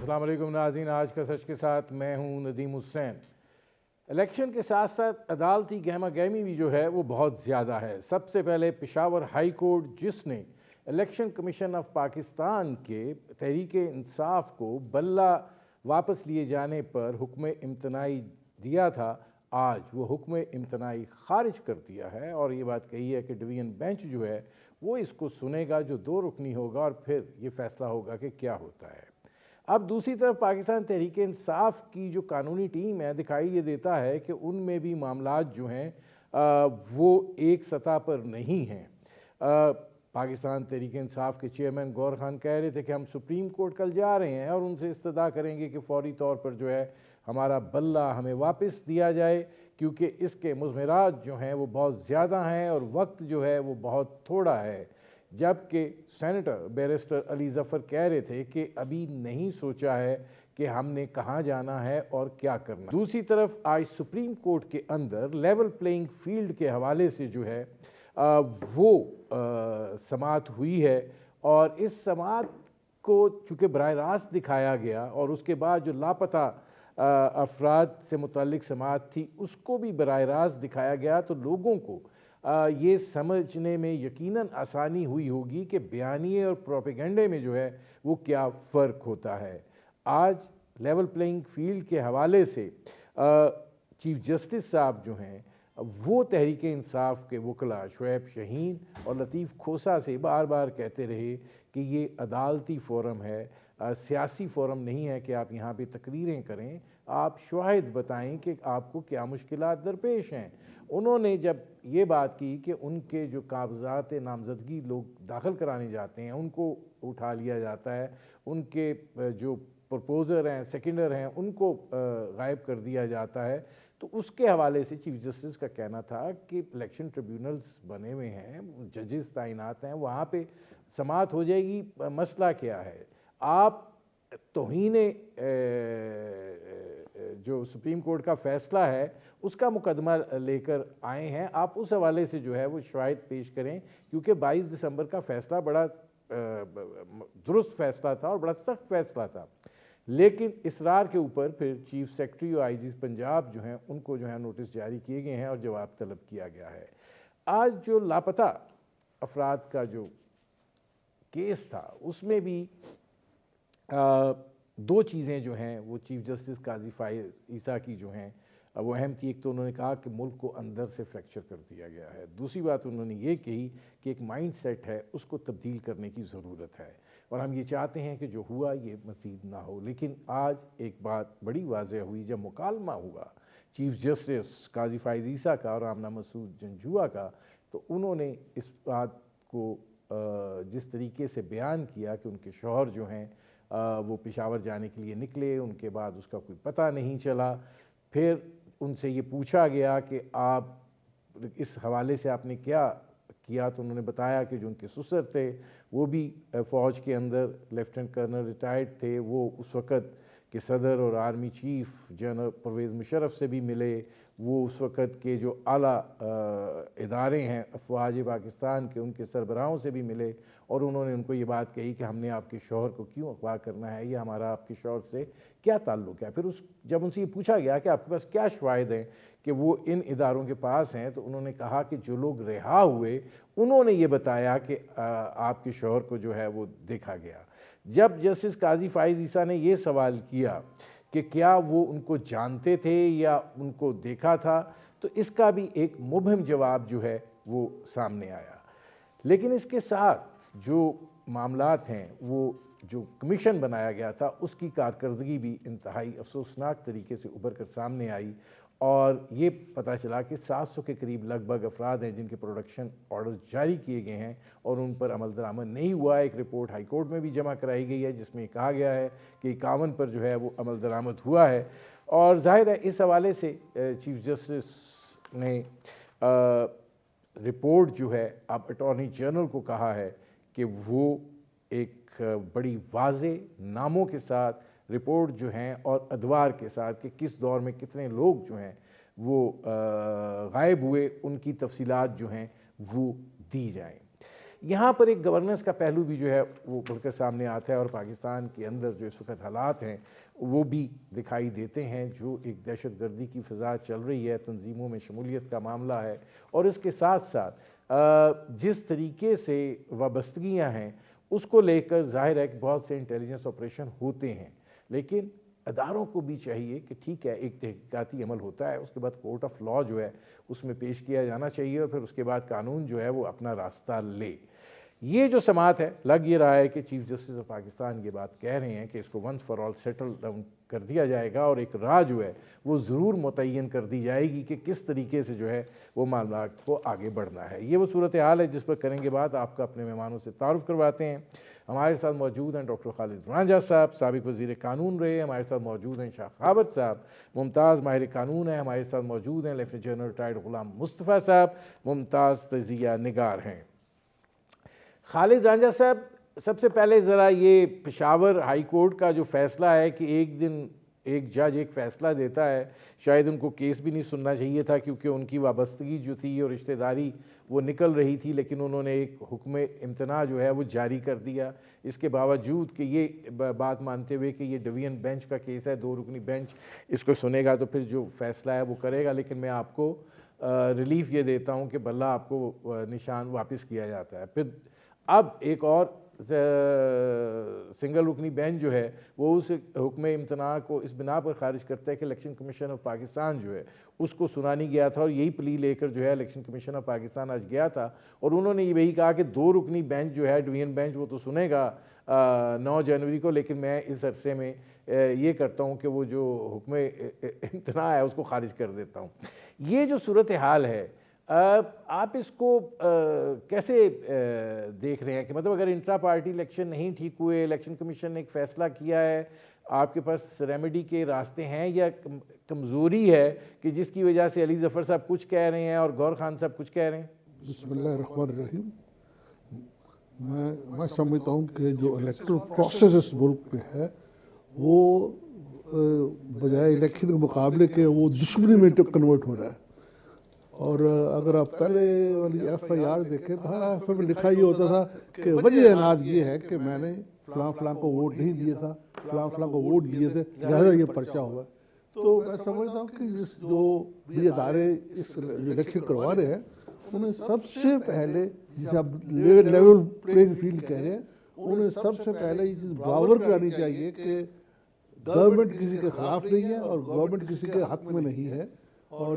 अस्सलाम वालेकुम नाज़रीन, आज का सच के साथ मैं हूं नदीम हुसैन। इलेक्शन के साथ साथ अदालती गहमा गहमी भी जो है वो बहुत ज़्यादा है। सबसे पहले पेशावर हाई कोर्ट जिसने इलेक्शन कमीशन ऑफ पाकिस्तान के तहरीक इंसाफ को बल्ला वापस लिए जाने पर हुक्म इम्तनाई दिया था, आज वो हुक्म इम्तनाई खारिज कर दिया है और ये बात कही है कि डिवीज़न बेंच जो है वो इसको सुनेगा, जो 2 रुकनी होगा, और फिर ये फैसला होगा कि क्या होता है। अब दूसरी तरफ पाकिस्तान तहरीक इंसाफ की जो कानूनी टीम है, दिखाई ये देता है कि उनमें भी मामलात जो हैं वो एक सतह पर नहीं हैं। पाकिस्तान तहरीक इंसाफ के चेयरमैन गौर खान कह रहे थे कि हम सुप्रीम कोर्ट कल जा रहे हैं और उनसे इस्तदा करेंगे कि फौरी तौर पर जो है हमारा बल्ला हमें वापस दिया जाए, क्योंकि इसके मुज़मरात जो हैं वो बहुत ज़्यादा हैं और वक्त जो है वो बहुत थोड़ा है। जबकि सेनेटर बैरिस्टर अली ज़फ़र कह रहे थे कि अभी नहीं सोचा है कि हमने कहाँ जाना है और क्या करना। दूसरी तरफ आज सुप्रीम कोर्ट के अंदर लेवल प्लेइंग फील्ड के हवाले से जो है वो समाअत हुई है और इस समाअत को चूँकि बराह रास्त दिखाया गया और उसके बाद जो लापता अफराद से मुतल्लिक समाअत थी उसको भी बराह रास्त दिखाया गया, तो लोगों को ये समझने में यकीनन आसानी हुई होगी कि बयानिए और प्रोपेगेंडे में जो है वो क्या फ़र्क होता है। आज लेवल प्लेइंग फील्ड के हवाले से चीफ जस्टिस साहब जो हैं वो तहरीक इंसाफ के वकला शुएब शहीन और लतीफ़ खोसा से बार बार कहते रहे कि ये अदालती फ़ोरम है, सियासी फ़ोरम नहीं है कि आप यहाँ पे तकरीरें करें, आप शवाहिद बताएं कि आपको क्या मुश्किलात दरपेश हैं। उन्होंने जब ये बात की कि उनके जो कागजात नामजदगी लोग दाखिल कराने जाते हैं उनको उठा लिया जाता है, उनके जो प्रपोज़र हैं, सेकेंडर हैं, उनको गायब कर दिया जाता है, तो उसके हवाले से चीफ जस्टिस का कहना था कि इलेक्शन ट्रिब्यूनल्स बने हुए हैं, जजेस तैनात हैं, वहाँ पे समाअत हो जाएगी, मसला क्या है। आप तौहीने जो सुप्रीम कोर्ट का फ़ैसला है उसका मुकदमा लेकर आए हैं, आप उस हवाले से जो है वो शवाहिद पेश करें, क्योंकि 22 दिसंबर का फ़ैसला बड़ा दुरुस्त फ़ैसला था और बड़ा सख्त फ़ैसला था। लेकिन इसरार के ऊपर फिर चीफ सेक्रेटरी और आईजी पंजाब जो हैं उनको जो है नोटिस जारी किए गए हैं और जवाब तलब किया गया है। आज जो लापता अफराद का जो केस था उसमें भी 2 चीज़ें जो हैं वो चीफ जस्टिस काजी फाइज ईसा की जो हैं वो अहम थी। एक तो उन्होंने कहा कि मुल्क को अंदर से फ्रैक्चर कर दिया गया है, दूसरी बात उन्होंने ये कही कि एक माइंड सेट है उसको तब्दील करने की ज़रूरत है और हम ये चाहते हैं कि जो हुआ ये मज़ीद ना हो। लेकिन आज एक बात बड़ी वाज़ेह हुई, जब मुकालमा हुआ चीफ जस्टिस काजी फाइज ईसा का और आमना मसूद जंजुआ का, तो उन्होंने इस बात को जिस तरीके से बयान किया कि उनके शौहर जो हैं वो पेशावर जाने के लिए निकले, उनके बाद उसका कोई पता नहीं चला। फिर उनसे ये पूछा गया कि आप इस हवाले से आपने क्या किया, तो उन्होंने बताया कि जो उनके ससुर थे वो भी फ़ौज के अंदर लेफ्टिनेंट कर्नल रिटायर्ड थे, वो उस वक़्त के सदर और army chief general Pervez Musharraf से भी मिले, वो उस वक़्त के जो आला इदारे हैं अफ़वाज पाकिस्तान के उनके सरबराहों से भी मिले और उन्होंने उनको ये बात कही कि हमने आपके शौहर को क्यों अगवा करना है, ये हमारा आपके शौहर से क्या ताल्लुक़ है। फिर जब उनसे ये पूछा गया कि आपके पास क्या शवाहिद हैं कि वो इन इदारों के पास हैं, तो उन्होंने कहा कि जो लोग रिहा हुए उन्होंने ये बताया कि आपके शौहर को जो है वो देखा गया। जब जस्टिस काजी फाइज ईसा ने ये सवाल किया कि क्या वो उनको जानते थे या उनको देखा था, तो इसका भी एक मुबहम जवाब जो है वो सामने आया। लेकिन इसके साथ जो मामलात हैं वो जो कमीशन बनाया गया था उसकी कारकर्दगी भी इंतहाई अफसोसनाक तरीके से उभर कर सामने आई और ये पता चला कि 700 के करीब लगभग अफराद हैं जिनके प्रोडक्शन ऑर्डर्स जारी किए गए हैं और उन पर अमल दरामद नहीं हुआ। एक रिपोर्ट हाई कोर्ट में भी जमा कराई गई है जिसमें कहा गया है कि 51 पर जो है वो अमल दरामद हुआ है और जाहिर है इस हवाले से चीफ जस्टिस ने रिपोर्ट जो है अब अटॉर्नी जनरल को कहा है कि वो एक बड़ी वाज़े नामों के साथ रिपोर्ट जो हैं और अदवार के साथ कि किस दौर में कितने लोग जो हैं वो गायब हुए, उनकी तफसीलात जो हैं वो दी जाएं। यहाँ पर एक गवर्नेंस का पहलू भी जो है वो खुलकर सामने आता है और पाकिस्तान के अंदर जो इस वक्त हालात हैं वो भी दिखाई देते हैं। जो एक दहशत गर्दी की फ़िज़ा चल रही है, तंजीमों में शमूलियत का मामला है और इसके साथ साथ जिस तरीके से वाबस्तगियाँ हैं उसको लेकर ज़ाहिर है कि बहुत से इंटेलिजेंस ऑपरेशन होते हैं, लेकिन अदारों को भी चाहिए कि ठीक है, एक तहकीकाती अमल होता है, उसके बाद कोर्ट ऑफ लॉ जो है उसमें पेश किया जाना चाहिए और फिर उसके बाद कानून जो है वो अपना रास्ता ले। ये जो समात है, लग ये रहा है कि चीफ जस्टिस ऑफ पाकिस्तान ये बात कह रहे हैं कि इसको once for all settle down कर दिया जाएगा और एक राह जो है वो ज़रूर मुतय्यन कर दी जाएगी कि किस तरीके से जो है वो मामलात को आगे बढ़ना है। ये वो सूरत हाल है जिस पर करेंगे बात। आपका अपने मेहमानों से तारुफ करवाते हैं। हमारे साथ मौजूद हैं डॉक्टर खालिद रांझा साहब, साबिक वज़ीर कानून रहे। हमारे साथ मौजूद हैं शाह खावर साहब, मुमताज़ माहिर कानून है। हमारे साथ मौजूद हैं लेफ्टिनेंट जनरल रिटायर्ड ग़ुलाम मुस्तफ़ा साहब, मुमताज़ तज़िया निगार हैं। खालिद रांझा साहब, सबसे पहले ज़रा ये पेशावर हाई कोर्ट का जो फ़ैसला है कि एक दिन एक जज एक फ़ैसला देता है, शायद उनको केस भी नहीं सुनना चाहिए था क्योंकि उनकी वाबस्तगी जो थी और रिश्तेदारी वो निकल रही थी, लेकिन उन्होंने एक हुक्म इम्तना जो है वो जारी कर दिया। इसके बावजूद कि ये बात मानते हुए कि ये डिवीज़न बेंच का केस है, 2 रुकनी बेंच इसको सुनेगा तो फिर जो फ़ैसला है वो करेगा, लेकिन मैं आपको रिलीफ़ ये देता हूँ कि बल्ला आपको निशान वापस किया जाता है। फिर अब एक और सिंगल रुकनी बेंच जो है वो उस हुक्म इम्तना को इस बिना पर खारिज करता है कि इलेक्शन कमीशन ऑफ पाकिस्तान जो है उसको सुना नहीं गया था और यही प्ली लेकर जो है इलेक्शन कमीशन ऑफ पाकिस्तान आज गया था और उन्होंने यही कहा कि 2 रुकनी बेंच जो है डिवीज़न बेंच वो तो सुनेगा 9 जनवरी को, लेकिन मैं इस अरसे में ये करता हूँ कि वो जो हुक्म इम्तना है उसको खारिज कर देता हूँ। ये जो सूरत हाल है आप इसको कैसे देख रहे हैं कि मतलब अगर इंट्रा पार्टी इलेक्शन नहीं ठीक हुए, इलेक्शन कमीशन ने एक फ़ैसला किया है, आपके पास रेमेडी के रास्ते हैं या कमज़ोरी है कि जिसकी वजह से अली ज़फ़र साहब कुछ कह रहे हैं और गौर खान साहब कुछ कह रहे हैं? बिस्मिल्लाहिर्रहमानिर्रहीम। मैं समझता हूँ कि जो इलेक्टोरल प्रोसेस इस मुल्क में है वो बजाय इलेक्शन के मुकाबले के वो दुश्मनी में कन्वर्ट हो रहा है। और अगर आप पहले वाली FIR देखें तो हर FIR में लिखा ये होता था कि वजह अनाज ये है कि मैंने फलां को वोट नहीं दिए था, फलां को वोट दिए थे, लिहाजा ये पर्चा हुआ। तो मैं समझता हूँ कि जो भी अदारे इस इलेक्शन करवा रहे हैं उन्हें सबसे पहले, जिसे आप लेवल प्लेइंग फील्ड कह रहे हैं, उन्हें सबसे पहले ये चीज़ बराबर करानी चाहिए कि गवर्नमेंट किसी के खिलाफ नहीं है और गवर्नमेंट किसी के हक में नहीं है और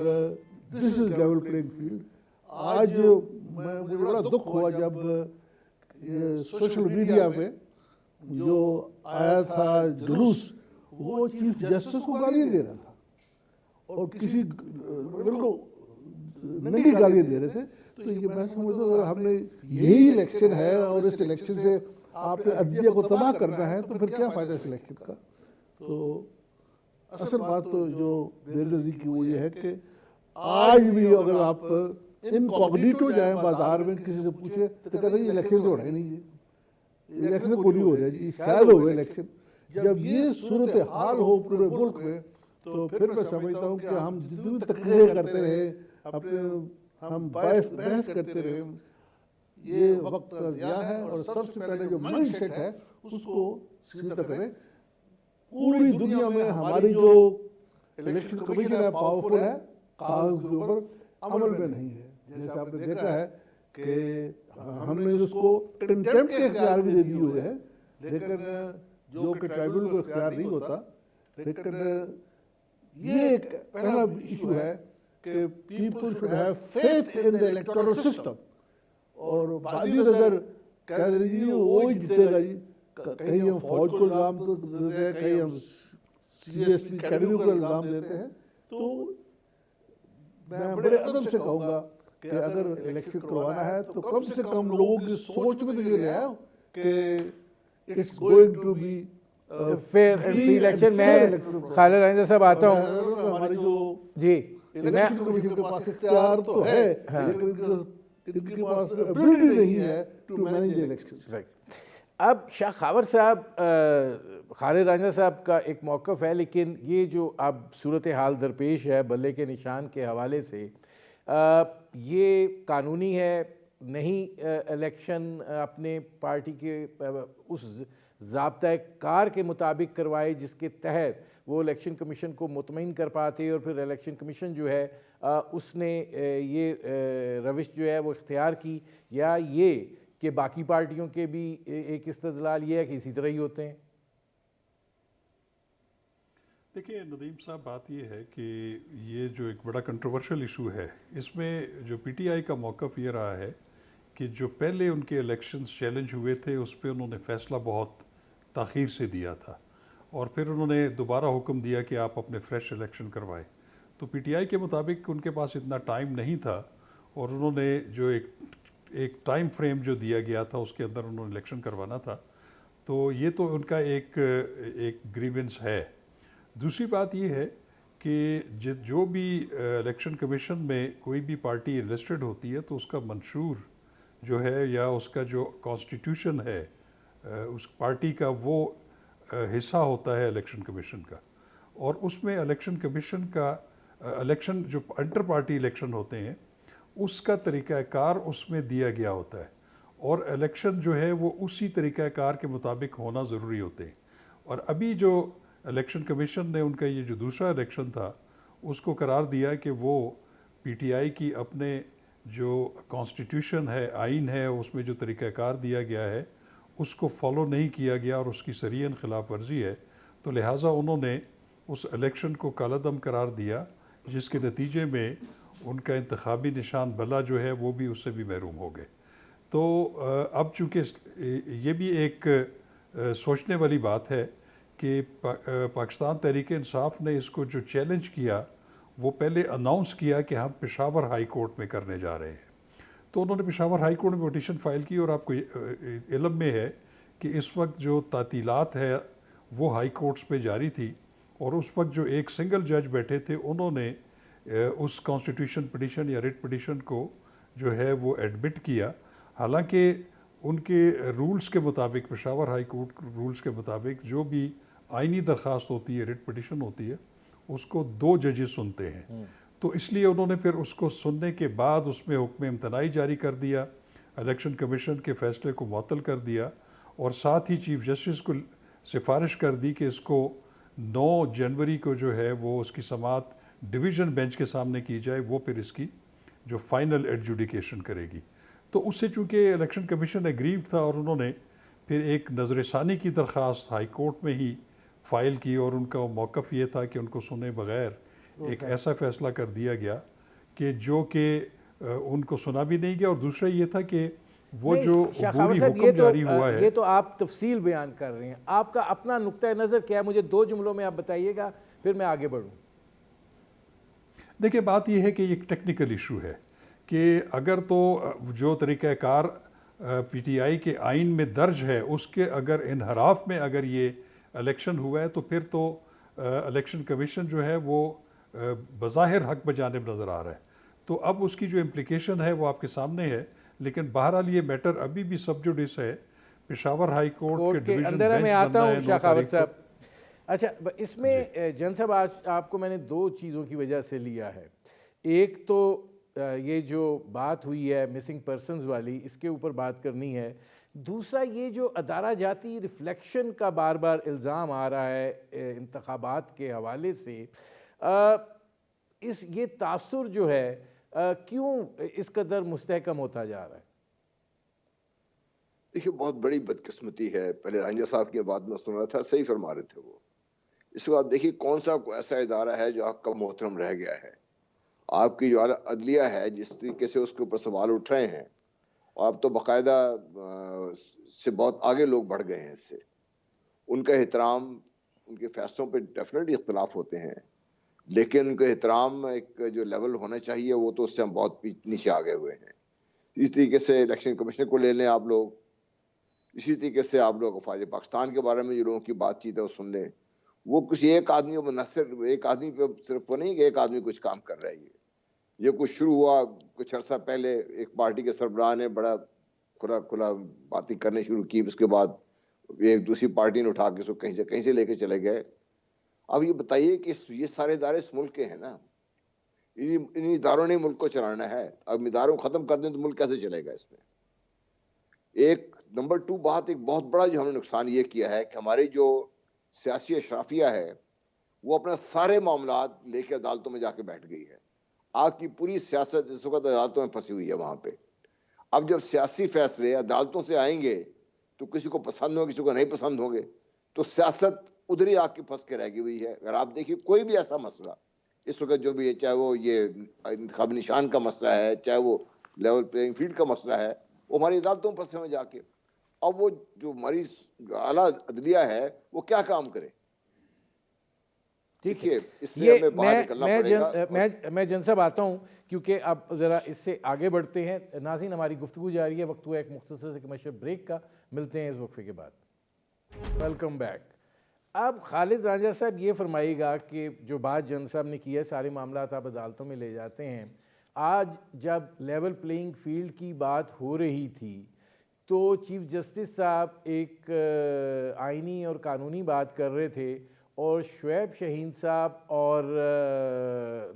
this is level playing field. आज मुझे बड़ा दुख हुआ जब ये सोशल मीडिया पे जो आया था जुलूस, वो चीफ जस्टिस को गालियाँ दे रहा था और किसी बिल्कुल नंगी गालियाँ दे रहे थे। तो ये मैं समझता हूँ हमने यही इलेक्शन है और इस इलेक्शन से आपने अदलिया को तबाह करना है तो फिर क्या फ़ायदा इस इलेक्शन का। तो असल बात तो जो मेरे नज़दीक की वो ये है कि आज भी अगर आप इनकॉग्निटो जाए बाजार में किसी से पूछे तो कहते हैं इलेक्शन तो होना ही नहीं है, इलेक्शन को नहीं हो रहा जी, शायद हो गए इलेक्शन। जब ये सूरत हाल हो पूरे मुल्क में तो फिर मैं समझता हूँ कि हम जितनी भी तकरीरें करते रहे, अपने हम बहस करते रहे, ये वक्त का ज़िया है और सबसे पहले जो माइंड सेट है उसको सीधा करें। पूरी दुनिया में हमारी जो इलेक्शन कमीशन है पावरफुल है, कागज के ऊपर अमल में नहीं है। जैसे आपने देखा है कि हमने उसको कंटेम्प्ट के इख्तियार भी दे दिए हुए हैं, लेकिन जो कि ट्राइब्यूनल को इख्तियार नहीं होता। लेकिन ये एक पहला इशू है कि people should have faith in the electoral system और बाजी नजर कह दीजिए वो ही जीतेगा जी। कहीं हम फौज को इल्ज़ाम तो देते हैं, कहीं हम CSP कैडमी को इल्ज़ाम देते हैं। तो मैं बड़े अदब से कहूँगा कि अगर इलेक्शन करवाना है तो कम से कम लोगों की सोच में तो ये ले आओ कि it's going to be fair and free election. मैं खालिद रांझा साहब आता हूँ। हमारी जो जी, इलेक्शन कमीशन के पास इख्तियार तो है, लेकिन इनके पास एबिलिटी नहीं है टू मैनेज इलेक्शन। राइट। अब शाह खावर साहब, खालिद रांझा साहब का एक मौक़िफ़ है, लेकिन ये जो अब सूरत हाल दरपेश है बल्ले के निशान के हवाले से, ये कानूनी है, नहीं इलेक्शन अपने पार्टी के उस ज़ाब्ता कार के मुताबिक करवाए जिसके तहत वो इलेक्शन कमीशन को मुतमईन कर पाते, और फिर इलेक्शन कमीशन जो है उसने ये रविश जो है वो इख्तियार की, या ये कि बाकी पार्टियों के भी एक इस्तदलाल ये है कि इसी तरह ही होते हैं? देखिए नदीम साहब, बात ये है कि ये जो एक बड़ा कंट्रोवर्शियल इशू है, इसमें जो पीटीआई का मौक़िफ़ ये रहा है कि जो पहले उनके इलेक्शंस चैलेंज हुए थे उस पर उन्होंने फ़ैसला बहुत ताख़ीर से दिया था, और फिर उन्होंने दोबारा हुक्म दिया कि आप अपने फ्रेश इलेक्शन करवाएं। तो पीटीआई के मुताबिक उनके पास इतना टाइम नहीं था, और उन्होंने जो एक टाइम फ्रेम जो दिया गया था उसके अंदर उन्होंने इलेक्शन करवाना था। तो ये तो उनका एक ग्रीवेंस है। दूसरी बात ये है कि जो भी इलेक्शन कमीशन में कोई भी पार्टी इन्वेस्टेड होती है तो उसका मंशूर जो है या उसका जो कॉन्स्टिट्यूशन है उस पार्टी का वो हिस्सा होता है इलेक्शन कमीशन का, और उसमें इलेक्शन कमीशन का इलेक्शन जो इंटर पार्टी इलेक्शन होते हैं उसका तरीक़ाकार उसमें दिया गया होता है, और इलेक्शन जो है वो उसी तरीक़ाकार के मुताबिक होना ज़रूरी होते हैं। और अभी जो इलेक्शन कमीशन ने उनका ये जो दूसरा इलेक्शन था उसको करार दिया कि वो पीटीआई की अपने जो कॉन्स्टिट्यूशन है, आइन है, उसमें जो तरीक़ाकार दिया गया है उसको फॉलो नहीं किया गया और उसकी सरीहन खिलाफ वर्जी है। तो लिहाजा उन्होंने उस इलेक्शन को कालादम करार दिया, जिसके नतीजे में उनका इंतखाबी निशान बला जो है वो भी उससे भी महरूम हो गए। तो अब चूँकि ये भी एक सोचने वाली बात है कि पाकिस्तान तहरीक इंसाफ ने इसको जो चैलेंज किया वो पहले अनाउंस किया कि हम पेशावर हाई कोर्ट में करने जा रहे हैं। तो उन्होंने पेशावर हाई कोर्ट में पिटीशन फ़ाइल की, और आपको इल्म में है कि इस वक्त जो तातीलात है वो हाई कोर्ट्स पे जारी थी, और उस वक्त जो एक सिंगल जज बैठे थे उन्होंने उस कॉन्स्टिट्यूशन पिटीशन या रिट पिटीशन को जो है वो एडमिट किया। हालांकि उनके रूल्स के मुताबिक, पेशावर हाई कोर्ट रूल्स के मुताबिक जो भी आइनी दरख्वास्त होती है, रिट पिटीशन होती है, उसको 2 जजेस सुनते हैं। तो इसलिए उन्होंने फिर उसको सुनने के बाद उसमें हुक्म इम्तनाई जारी कर दिया, इलेक्शन कमीशन के फ़ैसले को मुअत्तल कर दिया, और साथ ही चीफ जस्टिस को सिफारिश कर दी कि इसको 9 जनवरी को जो है वो उसकी समाअत डिवीज़न बेंच के सामने की जाए, वो फिर इसकी जो फाइनल एडजुडिकेशन करेगी। तो उससे चूँकि इलेक्शन कमीशन एग्रीव था, और उन्होंने फिर एक नज़रसानी की दरख्वास्त हाई कोर्ट में ही फ़ाइल की, और उनका मौक़िफ़ ये था कि उनको सुने बग़ैर एक ऐसा फ़ैसला कर दिया गया कि जो कि उनको सुना भी नहीं गया, और दूसरा ये था कि वो जो अबूरी हुक्म जारी हुआ है। ये तो आप तफसील बयान कर रहे हैं, आपका अपना नुक्ता नज़र क्या है? मुझे 2 जुमलों में आप बताइएगा, फिर मैं आगे बढ़ूँ। देखिए, बात यह है कि एक टेक्निकल इशू है कि अगर तो जो तरीक़ाकार पीटीआई के आइन में दर्ज है उसके अगर इनहराफ में अगर ये इलेक्शन हुआ है तो फिर तो इलेक्शन कमीशन जो है वो बज़ाहिर हक बजानिब नज़र आ रहा है। तो अब उसकी जो इम्प्लिकेशन है वो आपके सामने है, लेकिन बहरहाल ये मैटर अभी भी सब जुडिस है। पेशावर हाई कोर्ट के अंदर में आता हूँ शाखावत साहब। अच्छा, इसमें जन साहब आज आपको मैंने 2 चीज़ों की वजह से लिया है। एक तो ये जो बात हुई है मिसिंग पर्सनस वाली, इसके ऊपर बात करनी है। दूसरा ये जो अदारा जाती रिफ्लेक्शन का बार बार इल्ज़ाम आ रहा है इंतखाबात के हवाले से, ये तासुर जो है क्यों इस कदर मुस्तहकम होता जा रहा है? देखिए, बहुत बड़ी बदकिस्मती है। पहले रांझा साहब की बात में सुन रहा था, सही फरमा रहे थे वो। इसके बाद देखिए कौन सा ऐसा इदारा है जो आपका मोहतरम रह गया है। आपकी जो अदलिया है, जिस तरीके से उसके ऊपर सवाल उठ रहे हैं, और अब तो बाकायदा से बहुत आगे लोग बढ़ गए हैं इससे। उनका एहतराम, उनके फैसलों पे डेफिनेटली इख्तलाफ होते हैं, लेकिन उनका एहतराम एक जो लेवल होना चाहिए वो तो उससे हम बहुत नीचे आ गए हुए हैं। इस तरीके से इलेक्शन कमीशन को ले लें आप लोग, इसी तरीके से आप लोग अफवाज पाकिस्तान के बारे में जो लोगों की बातचीत है वो सुन लें। वो कुछ एक आदमी पर, न सिर्फ एक आदमी पे सिर्फ वो नहीं कि एक आदमी कुछ काम कर रहा है। ये कुछ शुरू हुआ कुछ अर्सा पहले, एक पार्टी के सरबराह ने बड़ा खुला बातें करने शुरू की, उसके बाद एक दूसरी पार्टी ने उठा के उसको कहीं से लेके चले गए। अब ये बताइए कि ये सारे इदारे इस मुल्क के हैं ना, इन इदारों ने मुल्क को चलाना है। अब इदारों को खत्म कर दें तो मुल्क कैसे चलेगा? इसमें एक नंबर 2 बात, एक बहुत बड़ा जो हमने नुकसान ये किया है कि हमारी जो सियासी अशराफिया है वो अपना सारे मामला लेके अदालतों में जाके बैठ गई है। आपकी पूरी सियासत इस वक्त अदालतों में फंसी हुई है वहां पे। अब जब सियासी फैसले अदालतों से आएंगे तो किसी को पसंद होंगे, किसी को नहीं पसंद होंगे, तो सियासत उधर ही आके फंस के रह गई हुई है। अगर आप देखिए कोई भी ऐसा मसला इस वक्त जो भी है, चाहे वो ये इंतखाबी निशान का मसला है, चाहे वो लेवल प्लेइंग फील्ड का मसला है, वो हमारी अदालतों में फंसे हुए जाके। अब वो जो हमारी आला अदलिया है वो क्या काम करे? ठीक है, इससे ये हमें बाहर निकलना पड़ेगा। मैं जन साहब आता हूँ, क्योंकि अब ज़रा इससे आगे बढ़ते हैं। नाज़रीन, हमारी गुफ्तगू जारी है, वक्त हुआ एक मुख्तसर से कमर्शियल ब्रेक का। मिलते हैं इस वक्फे के बाद। Welcome back. अब खालिद रांझा साहब ये फरमाइएगा कि जो बात जन साहब ने की है, सारे मामला आप अदालतों में ले जाते हैं। आज जब लेवल प्लेइंग फील्ड की बात हो रही थी तो चीफ जस्टिस साहब एक आइनी और कानूनी बात कर रहे थे, और शुएब शाहीन साहब और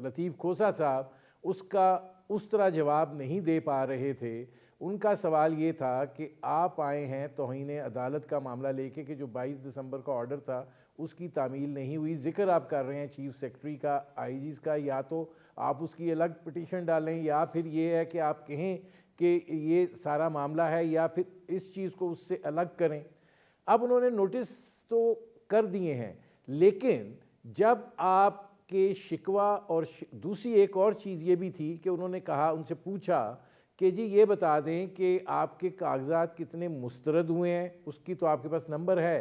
लतीफ़ खोसा साहब उसका उस तरह जवाब नहीं दे पा रहे थे। उनका सवाल ये था कि आप आए हैं तौहीन अदालत का मामला लेके कि जो 22 दिसंबर का ऑर्डर था उसकी तामील नहीं हुई। ज़िक्र आप कर रहे हैं चीफ सेक्रेटरी का, आईजीज़ का, या तो आप उसकी अलग पिटीशन डालें, या फिर ये है कि आप कहें कि ये सारा मामला है, या फिर इस चीज़ को उससे अलग करें। अब उन्होंने नोटिस तो कर दिए हैं, लेकिन जब आपके शिकवा और दूसरी एक और चीज़ ये भी थी कि उन्होंने कहा, उनसे पूछा कि जी ये बता दें कि आपके कागजात कितने मुस्तरद हुए हैं, उसकी तो आपके पास नंबर है,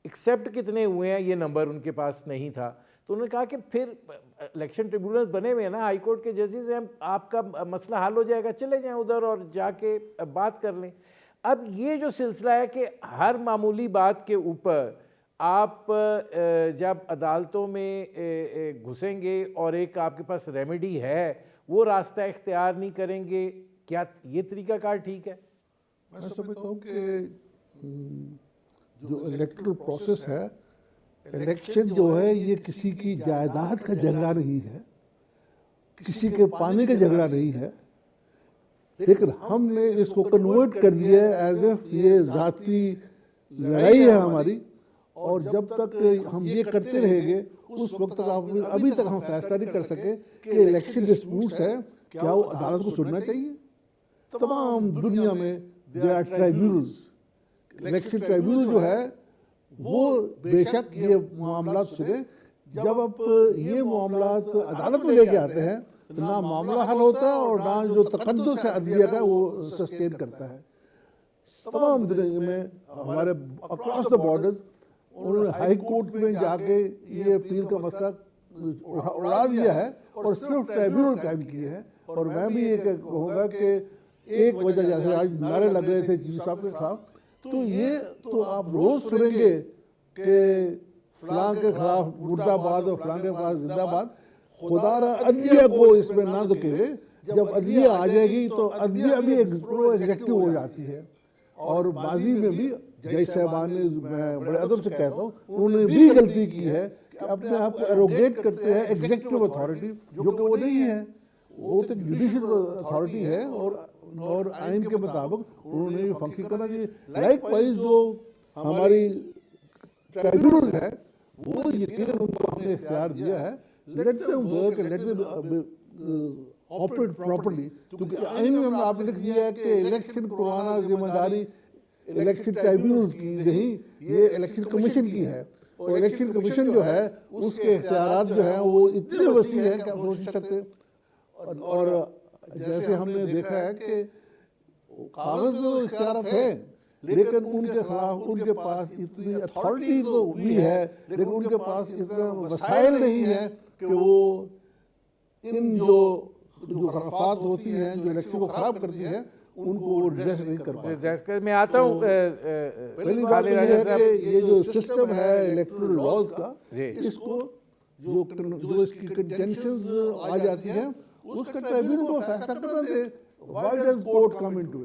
एक्सेप्ट कितने हुए हैं ये नंबर उनके पास नहीं था। तो उन्होंने कहा कि फिर इलेक्शन ट्रिब्यूनल बने हुए हैं ना, हाई कोर्ट के जजेस हैं, आपका मसला हल हो जाएगा, चले जाएं उधर और जाके बात कर लें। अब ये जो सिलसिला है कि हर मामूली बात के ऊपर आप जब अदालतों में घुसेंगे और एक आपके पास रेमेडी है वो रास्ता इख्तियार नहीं करेंगे, क्या ये तरीकाकार ठीक है? मैं समझता हूँ कि जो इलेक्टोरल प्रोसेस है, इलेक्शन जो है ये किसी की जायदाद का झगड़ा नहीं है, किसी के पानी का झगड़ा नहीं है, लेकिन हमने इसको कन्वर्ट कर दिया है एज इफ ये जाती लड़ाई है हमारी। और जब तक हम ये करते रहेंगे उस वक्त तक अभी तक हम फैसला नहीं कर सके कि इलेक्शन डिस्प्यूट्स है क्या वो अदालत को सुनना चाहिए। तमाम दुनिया में there are tribunals, election tribunal जो है वो बेशक ये मामला सुने। जब अब ये मामला अदालत में लेके आते हैं ना मामला हल होता है और ना जो तकद्दुस है अदलिया का वो सस्टेन करता है। तमाम दुनिया में हमारे अक्रॉस द बॉर्डर्स उन्होंने हाई कोर्ट में जाके ये अपील का मसला उड़ा दिया है और सिर्फ ट्राइब्यूनल कायम किए हैं। और मैं भी ये कहूँगा कि एक वजह जैसे आज नारे लग रहे थे चीफ साहब के खिलाफ, तो ये तो आप रोज सुनेंगे कि फलां के खिलाफ मुर्दाबाद और फलां के खिलाफ जिंदाबाद। खुदा अदलिया को इसमें ना धकेले, जब अदलिया आ जाएगी तो अदलिया भी एग्जेक्टिव हो जाती है। और बाजी में भी जय साहबान ने, मैं बड़े अदब से कहता हूँ, उन्होंने भी गलती की है कि अपने आप को एरोगेट करते हैं एग्जेक्टिव अथॉरिटी, जो कि वो नहीं है, वो तो जुडिशियल अथॉरिटी है और आइन के मुताबिक उन्होंने ये फंक्शन करना चाहिए। लाइकवाइज जो हमारी ट्राइब्यूनल है वो यकीनन उनको हमने इख्तियार दिया है, let them work and let them operate properly. क्योंकि आइन में आपने लिख दिया है कि इलेक्शन करवाना जिम्मेदारी इलेक्शन ट्राइब्यूनल की नहीं, ये इलेक्शन कमीशन की है। और इलेक्शन कमीशन जो है उसके इख्तियारात जो है वो इतने वसी है कि आप सोच सकते। और जैसे हमने देखा है कि कागज तो इख्तियारात है, लेकिन उनके खिलाफ उनके पास इतनी अथॉरिटी तो भी है, लेकिन उनके पास इतना वसाइल नहीं है कि वो इन जो खराफात होती हैं जो इलेक्शन को खराब करती है उनको एड्रेस नहीं कर पाते। मैं आता हूँ, पहली बात है कि ये जो सिस्टम है इलेक्टोरल लॉज का, इसको जो इसकी कंटेंशंस आ जाती हैं उसका ट्राइब्यूनल को फैसला करना दे। Why does court come into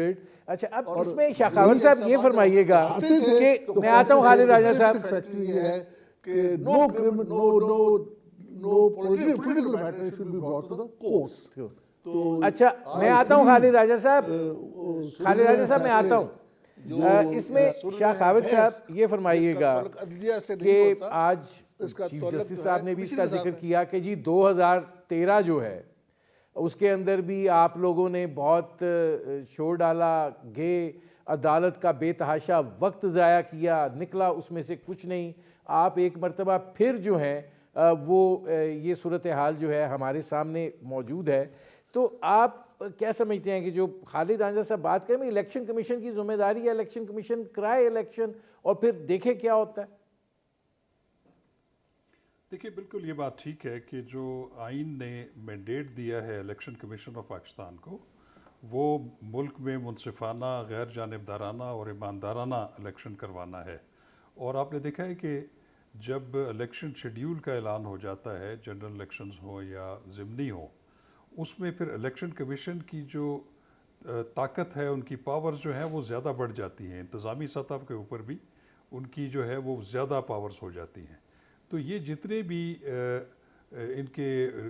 it? अच्छा, अब इसमें शाखावत साहब ये फरमाइएगा कि मैं आता हूँ खालिद रांझा साहब, ये है कि no no political matter should be brought to the courts. तो अच्छा, मैं आता हूँ खालिद राजा साहब, मैं आता हूँ इसमें। शाह खाविद साहब ये फरमाइएगा कि आज चीफ जस्टिस साहब ने भी इसका जिक्र किया कि जी 2013 जो है उसके अंदर भी आप लोगों ने बहुत शोर डाला, गे अदालत का बेतहाशा वक्त ज़ाया किया, निकला उसमें से कुछ नहीं। आप एक मरतबा फिर जो है वो ये सूरत हाल जो है हमारे सामने मौजूद है। तो आप क्या समझते हैं कि जो खालिद राजा साहब बात करें, इलेक्शन कमीशन की जिम्मेदारी है, इलेक्शन कमीशन कराए इलेक्शन और फिर देखे क्या होता है? देखिए, बिल्कुल ये बात ठीक है कि जो आइन ने मैंडेट दिया है इलेक्शन कमीशन ऑफ पाकिस्तान को, वो मुल्क में मुनसिफाना, गैर जानिबदाराना और ईमानदाराना इलेक्शन करवाना है। और आपने देखा है कि जब इलेक्शन शेड्यूल का ऐलान हो जाता है, जनरल इलेक्शंस हो या ज़िमनी हो, उसमें फिर इलेक्शन कमीशन की जो ताकत है, उनकी पावर्स जो हैं वो ज़्यादा बढ़ जाती हैं। इंतज़ामी सतह के ऊपर भी उनकी जो है वो ज़्यादा पावर्स हो जाती हैं। तो ये जितने भी इनके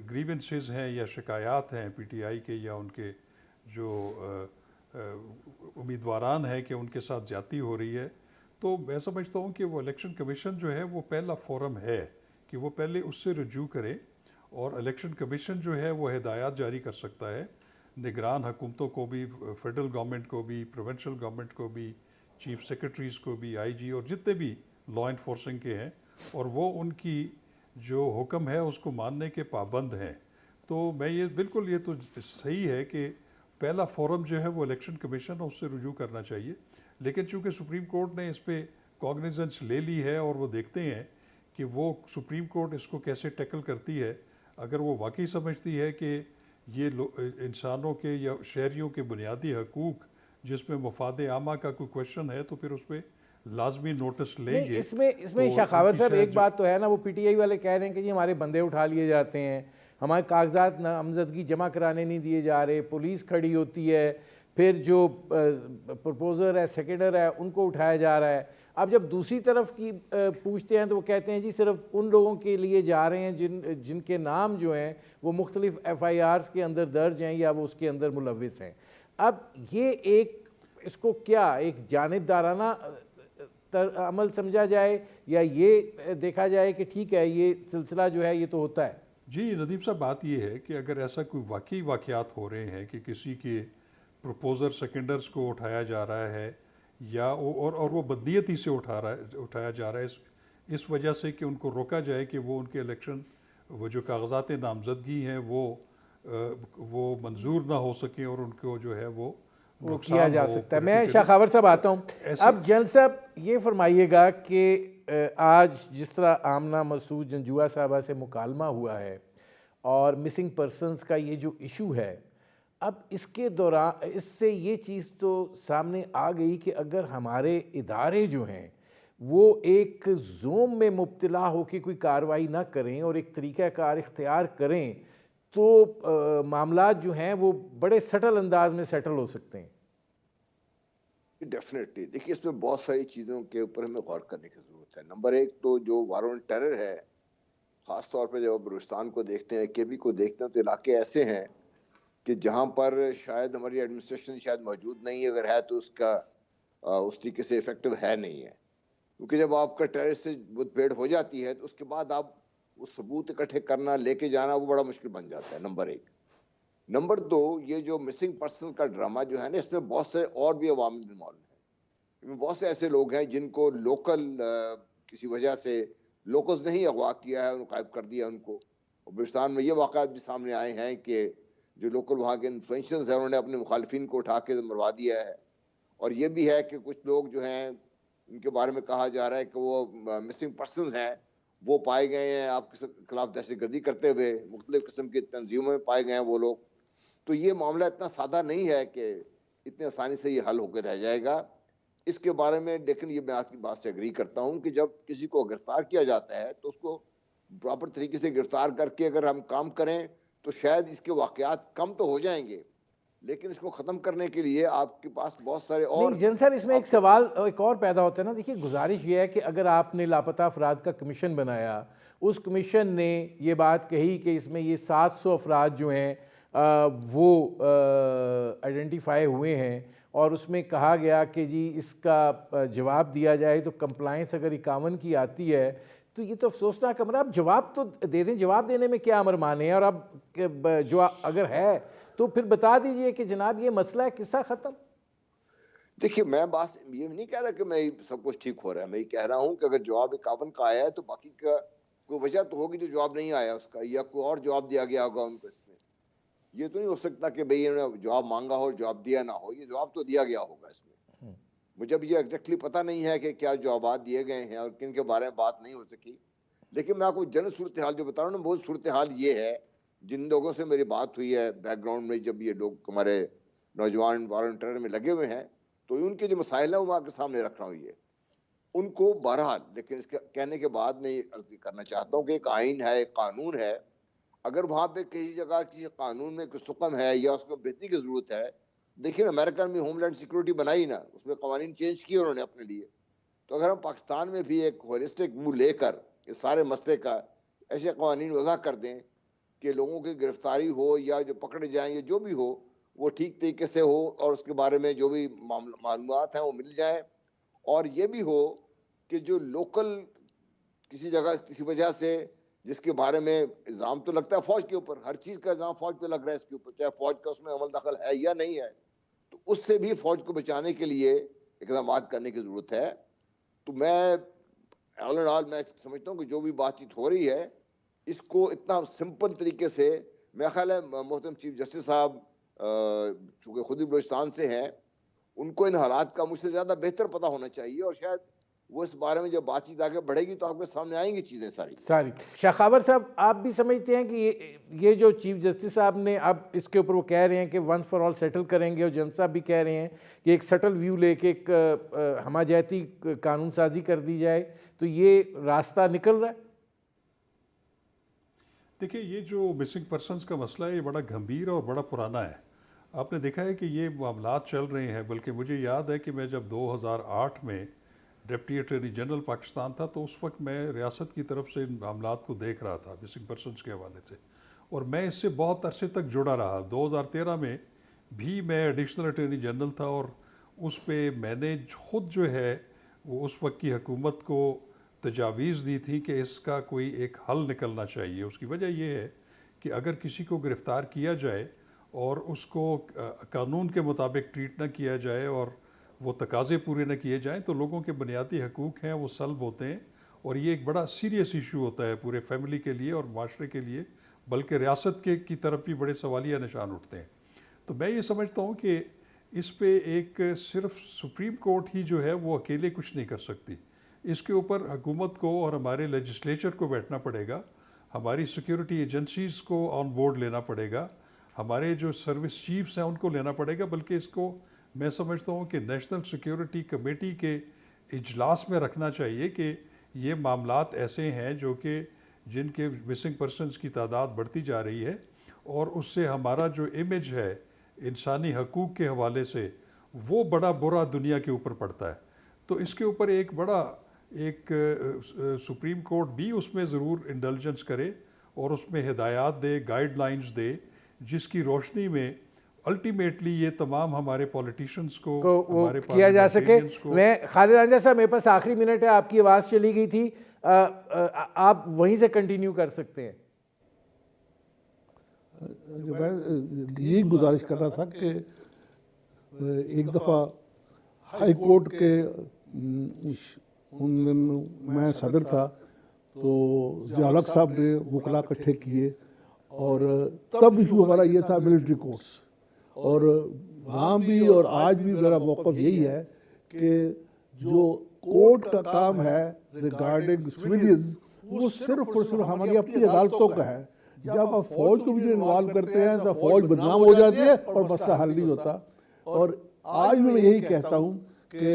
ग्रीवेंसेस हैं या शिकायत हैं पीटीआई के या उनके जो उम्मीदवारान हैं कि उनके साथ ज़्यादती हो रही है, तो मैं समझता हूँ कि वो इलेक्शन कमीशन जो है वो पहला फोरम है कि वो पहले उससे रजू करे। और इलेक्शन कमीशन जो है वो हिदायत जारी कर सकता है निगरान हुकूमतों को भी, फेडरल गवर्नमेंट को भी, प्रोविंशियल गवर्नमेंट को भी, चीफ सेक्रेटरीज़ को भी, आईजी और जितने भी लॉ इन्फोर्सिंग के हैं, और वो उनकी जो हुक्म है उसको मानने के पाबंद हैं। तो मैं ये बिल्कुल, ये तो सही है कि पहला फोरम जो है वो इलेक्शन कमीशन है, उससे रुजू करना चाहिए। लेकिन चूँकि सुप्रीम कोर्ट ने इस पर कॉग्निजेंस ले ली है और वो देखते हैं कि वो सुप्रीम कोर्ट इसको कैसे टैकल करती है। अगर वो वाकई समझती है कि ये इंसानों के या शहरियों के बुनियादी हकूक़ जिसमें मफाद आमा का कोई क्वेश्चन है, तो फिर उस पर लाजमी नोटिस लेंगे। इसमें तो शाखावत साहब एक बात तो है ना, वो पीटीआई वाले कह रहे हैं कि जी हमारे बंदे उठा लिए जाते हैं, हमारे कागजात नामजदगी जमा कराने नहीं दिए जा रहे, पुलिस खड़ी होती है, फिर जो प्रपोजर है, सेकेंडर है, उनको उठाया जा रहा है। अब जब दूसरी तरफ की पूछते हैं तो वो कहते हैं जी सिर्फ उन लोगों के लिए जा रहे हैं जिनके नाम जो हैं वो मुख्तलिफ FIRs के अंदर दर्ज हैं या वो उसके अंदर मुलविस हैं। अब ये इसको क्या एक जानिबदाराना अमल समझा जाए या ये देखा जाए कि ठीक है ये सिलसिला जो है ये तो होता है? जी नदीम साहब, बात ये है कि अगर ऐसा कोई वाकई वाक़यात हो रहे हैं कि किसी के प्रपोजर सेकेंडर्स को उठाया जा रहा है या और वो बदनीयती से उठाया जा रहा है इस वजह से कि उनको रोका जाए कि वो उनके इलेक्शन वो जो कागजात नामजदगी हैं वो मंजूर ना हो सके और उनको जो है वो किया जा सकता है। मैं शाखावर साहब आता हूँ। अब जनरल साहब ये फरमाइएगा कि आज जिस तरह आमना मसूद जंजुआ साहबा से मुकालमा हुआ है और मिसिंग पर्सनस का ये जो इशू है, अब इसके दौरान इससे ये चीज़ तो सामने आ गई कि अगर हमारे इदारे जो हैं वो एक जोम में मुब्तला होकर कोई कार्रवाई ना करें और एक तरीक़ाकार इख्तियार करें तो मामलात जो हैं वो बड़े सटल अंदाज में सेटल हो सकते हैं। डेफिनेटली देखिए, इसमें बहुत सारी चीज़ों के ऊपर हमें गौर करने की ज़रूरत है। नंबर एक तो जो वार ऑन टेरर है, ख़ास तौर पर जब बलूचिस्तान को देखते हैं, केबी को देखते हैं, तो इलाके ऐसे हैं कि जहाँ पर शायद हमारी एडमिनिस्ट्रेशन शायद मौजूद नहीं है, अगर है तो उसका उस तरीके से इफेक्टिव है नहीं है। क्योंकि जब आपका टेरर से मुठभेड़ हो जाती है तो उसके बाद आप वो सबूत इकट्ठे करना, लेके जाना, वो बड़ा मुश्किल बन जाता है, नंबर एक। नंबर दो, ये जो मिसिंग पर्सन का ड्रामा जो है ना, इसमें बहुत से और भी अवाम इन्वॉल्व हैं। इसमें बहुत से ऐसे लोग हैं जिनको लोकल किसी वजह से लोकल्स ने ही अगवा किया है, गायब कर दिया उनको। बलूचिस्तान में ये वाक़यात भी सामने आए हैं कि जो लोकल वहाँ के इन्फ्लुएंसर्स हैं उन्होंने अपने मुखालिफिन को उठा के मरवा दिया है। और ये भी है कि कुछ लोग जो हैं उनके बारे में कहा जा रहा है कि वो मिसिंग पर्सनस हैं, वो पाए गए हैं आपके खिलाफ दहशतगर्दी करते हुए, मुख्तलिफ किस्म की तंजीमों में पाए गए हैं वो लोग। तो ये मामला इतना सादा नहीं है कि इतनी आसानी से ये हल होकर रह जाएगा। इसके बारे में लेकिन ये मैं आपकी बात से एग्री करता हूँ कि जब किसी को गिरफ्तार किया जाता है तो उसको प्रॉपर तरीके से गिरफ्तार करके अगर हम काम करें तो शायद इसके वाक़यात कम तो हो जाएंगे, लेकिन इसको ख़त्म करने के लिए आपके पास बहुत सारे और नहीं जन साहब, इसमें एक सवाल एक और पैदा होता है ना। देखिए, गुजारिश ये है कि अगर आपने लापता अफराद का कमीशन बनाया, उस कमीशन ने ये बात कही कि इसमें ये 700 अफराद जो हैं वो आइडेंटिफाई हुए हैं, और उसमें कहा गया कि जी इसका जवाब दिया जाए, तो कंप्लाइंस अगर 51 की आती है तो ये तो अफसोसनाक अमर। आप जवाब तो दे दें, जवाब देने में क्या अमर माने हैं, और अब जो अगर है तो फिर बता दीजिए कि जनाब ये मसला है, किस्सा ख़त्म। देखिए, मैं बात ये नहीं कह रहा कि मैं सब कुछ ठीक हो रहा है, मैं ये कह रहा हूँ कि अगर जवाब 51 का आया है तो बाकी का कोई वजह तो होगी जो जवाब नहीं आया उसका, या कोई और जवाब दिया गया होगा उनको। इसमें ये तो नहीं हो सकता कि भाई इन्होंने जवाब मांगा हो और जवाब दिया ना हो, ये जवाब तो दिया गया होगा इसमें। मुझे अब ये एग्जैक्टली पता नहीं है कि क्या जवाब दिए गए हैं और किन के बारे में बात नहीं हो सकी, लेकिन मैं आपको जनरल सूरत हाल जो बता रहा हूँ ना, वो सूरत हाल ये है, जिन लोगों से मेरी बात हुई है बैकग्राउंड में, जब ये लोग हमारे नौजवान वॉलंटियर में लगे हुए हैं, तो उनके जो मसाइल है वो मैं आपके सामने रख रहा हूँ ये उनको। बहरहाल, लेकिन इसके कहने के बाद मैं ये अर्ज करना चाहता हूँ कि एक आइन है, एक कानून है, अगर वहाँ पे किसी जगह किसी कानून में कुछ सुकम है या उसको बेहतरी की जरूरत है। देखिए, अमेरिका में होमलैंड सिक्योरिटी बनाई ना, उसमें कवानीन चेंज किए उन्होंने अपने लिए। तो अगर हम पाकिस्तान में भी एक होलिस्टिक व्यू लेकर इस सारे मसले का ऐसे कवानीन वज़ा कर दें कि लोगों की गिरफ्तारी हो या जो पकड़े जाएं या जो भी हो वो ठीक तरीके से हो, और उसके बारे में जो भी मालूमात हैं वो मिल जाए, और ये भी हो कि जो लोकल किसी जगह किसी वजह से जिसके बारे में इल्ज़ाम तो लगता है फौज के ऊपर, हर चीज़ का इल्ज़ाम फौज पे लग रहा है इसके ऊपर, चाहे फौज का उसमें अमल दखल है या नहीं है, तो उससे भी फौज को बचाने के लिए इक़दाम करने की ज़रूरत है। तो मैं ऑल एंड ऑल मैं समझता हूँ कि जो भी बातचीत हो रही है इसको इतना सिंपल तरीके से, मेरा ख्याल है मोहतरम चीफ जस्टिस साहब चूँकि खुद ही बलूचिस्तान से हैं, उनको इन हालात का मुझसे ज़्यादा बेहतर पता होना चाहिए, और शायद वो इस बारे में जब बातचीत आगे बढ़ेगी तो आपके सामने आएंगी चीज़ें सारी। शाखावर साहब, आप भी समझते हैं कि ये जो चीफ जस्टिस साहब ने अब इसके ऊपर वो कह रहे हैं कि वन फॉर ऑल सेटल करेंगे, और जन साहब भी कह रहे हैं कि एक सेटल व्यू लेके एक हमाजती कानून साजी कर दी जाए, तो ये रास्ता निकल रहा है? देखिए, ये जो मिसिंग पर्सनस का मसला है ये बड़ा गंभीर और बड़ा पुराना है। आपने देखा है कि ये मामला चल रहे हैं, बल्कि मुझे याद है कि मैं जब 2008 में डिप्टी अटॉर्नी जनरल पाकिस्तान था तो उस वक्त मैं रियासत की तरफ से इन मामलात को देख रहा था मिसिंग पर्सनस के हवाले से, और मैं इससे बहुत अरसे तक जुड़ा रहा। 2013 में भी मैं एडिशनल अटॉर्नी जनरल था, और उस पर मैंने खुद जो है वो उस वक्त की हुकूमत को तजावीज़ दी थी कि इसका कोई एक हल निकलना चाहिए। उसकी वजह यह है कि अगर किसी को गिरफ़्तार किया जाए और उसको कानून के मुताबिक ट्रीट ना किया जाए और वो तकाज़े पूरे न किए जाएं, तो लोगों के बुनियादी हकूक़ हैं वो सल्ब होते हैं, और ये एक बड़ा सीरियस इशू होता है पूरे फैमिली के लिए और माशरे के लिए, बल्कि रियासत के की तरफ भी बड़े सवालिया निशान उठते हैं। तो मैं ये समझता हूँ कि इस पे एक सिर्फ सुप्रीम कोर्ट ही जो है वो अकेले कुछ नहीं कर सकती। इसके ऊपर हुकूमत को और हमारे लेजिस्लेचर को बैठना पड़ेगा, हमारी सिक्योरिटी एजेंसीज़ को ऑन बोर्ड लेना पड़ेगा, हमारे जो सर्विस चीफ्स हैं उनको लेना पड़ेगा, बल्कि इसको मैं समझता हूँ कि नेशनल सिक्योरिटी कमेटी के इजलास में रखना चाहिए कि ये मामलात ऐसे हैं जो कि जिनके मिसिंग पर्सनस की तादाद बढ़ती जा रही है, और उससे हमारा जो इमेज है इंसानी हकूक़ के हवाले से वो बड़ा बुरा दुनिया के ऊपर पड़ता है। तो इसके ऊपर एक बड़ा एक सुप्रीम कोर्ट भी उसमें ज़रूर इंडल्जेंस करे और उसमें हिदायत दे, गाइडलाइंस दे, जिसकी रोशनी में अल्टीमेटली ये तमाम हमारे पॉलिटिशियंस को हमारे किया जा सके। मैं खालिद रांझा साहब, मेरे पास आखिरी मिनट है, आपकी आवाज़ चली गई थी, आप वहीं से कंटिन्यू कर सकते हैं। मैं यही गुजारिश कर रहा था कि एक दफ़ा हाई कोर्ट के उन दिन मैं सदर था, तो ज़ियालक साहब ने वकला इकट्ठे किए, और तब इशू हमारा ये था मिलिट्री कोर्ट्स, और वहाँ भी और आज भी मेरा मौक़िफ़ यही है कि जो कोर्ट का काम है रिगार्डिंग सिविलियंस, वो सिर्फ और सिर्फ हमारी अपनी अदालतों का है। जब आप फौज को भी इन्वॉल्व करते हैं तो फौज बदनाम हो जाती है और मसला हल नहीं होता। और आज भी मैं यही कहता हूँ कि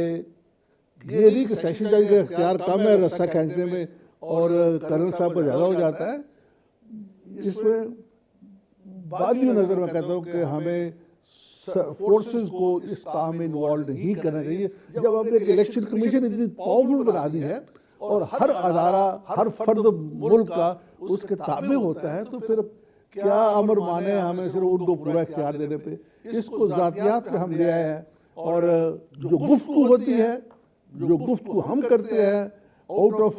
ये नहीं कि सेशन जज का इख्तियार कम है रस्सा खींचने में और कर्नल साहब का ज़्यादा हो जाता है। इसमें बाद में नज़र में कहता हूँ कि हमें फोर्सेस को इस काम में इन्वॉल्व नहीं करना चाहिए। जब आपने एक इलेक्शन कमीशन इतनी पावरफुल बना दी है और हर अदारा, हर फर्द मुल्क का उसके ताबे होता है, तो फिर क्या अमर माने हमें सिर्फ उनको पूरा इख्तियार देने पे। इसको जातियात पे हम ले आए हैं, और जो गुफ्तगू होती है, जो गुफ्तगू हम करते हैं आउट ऑफ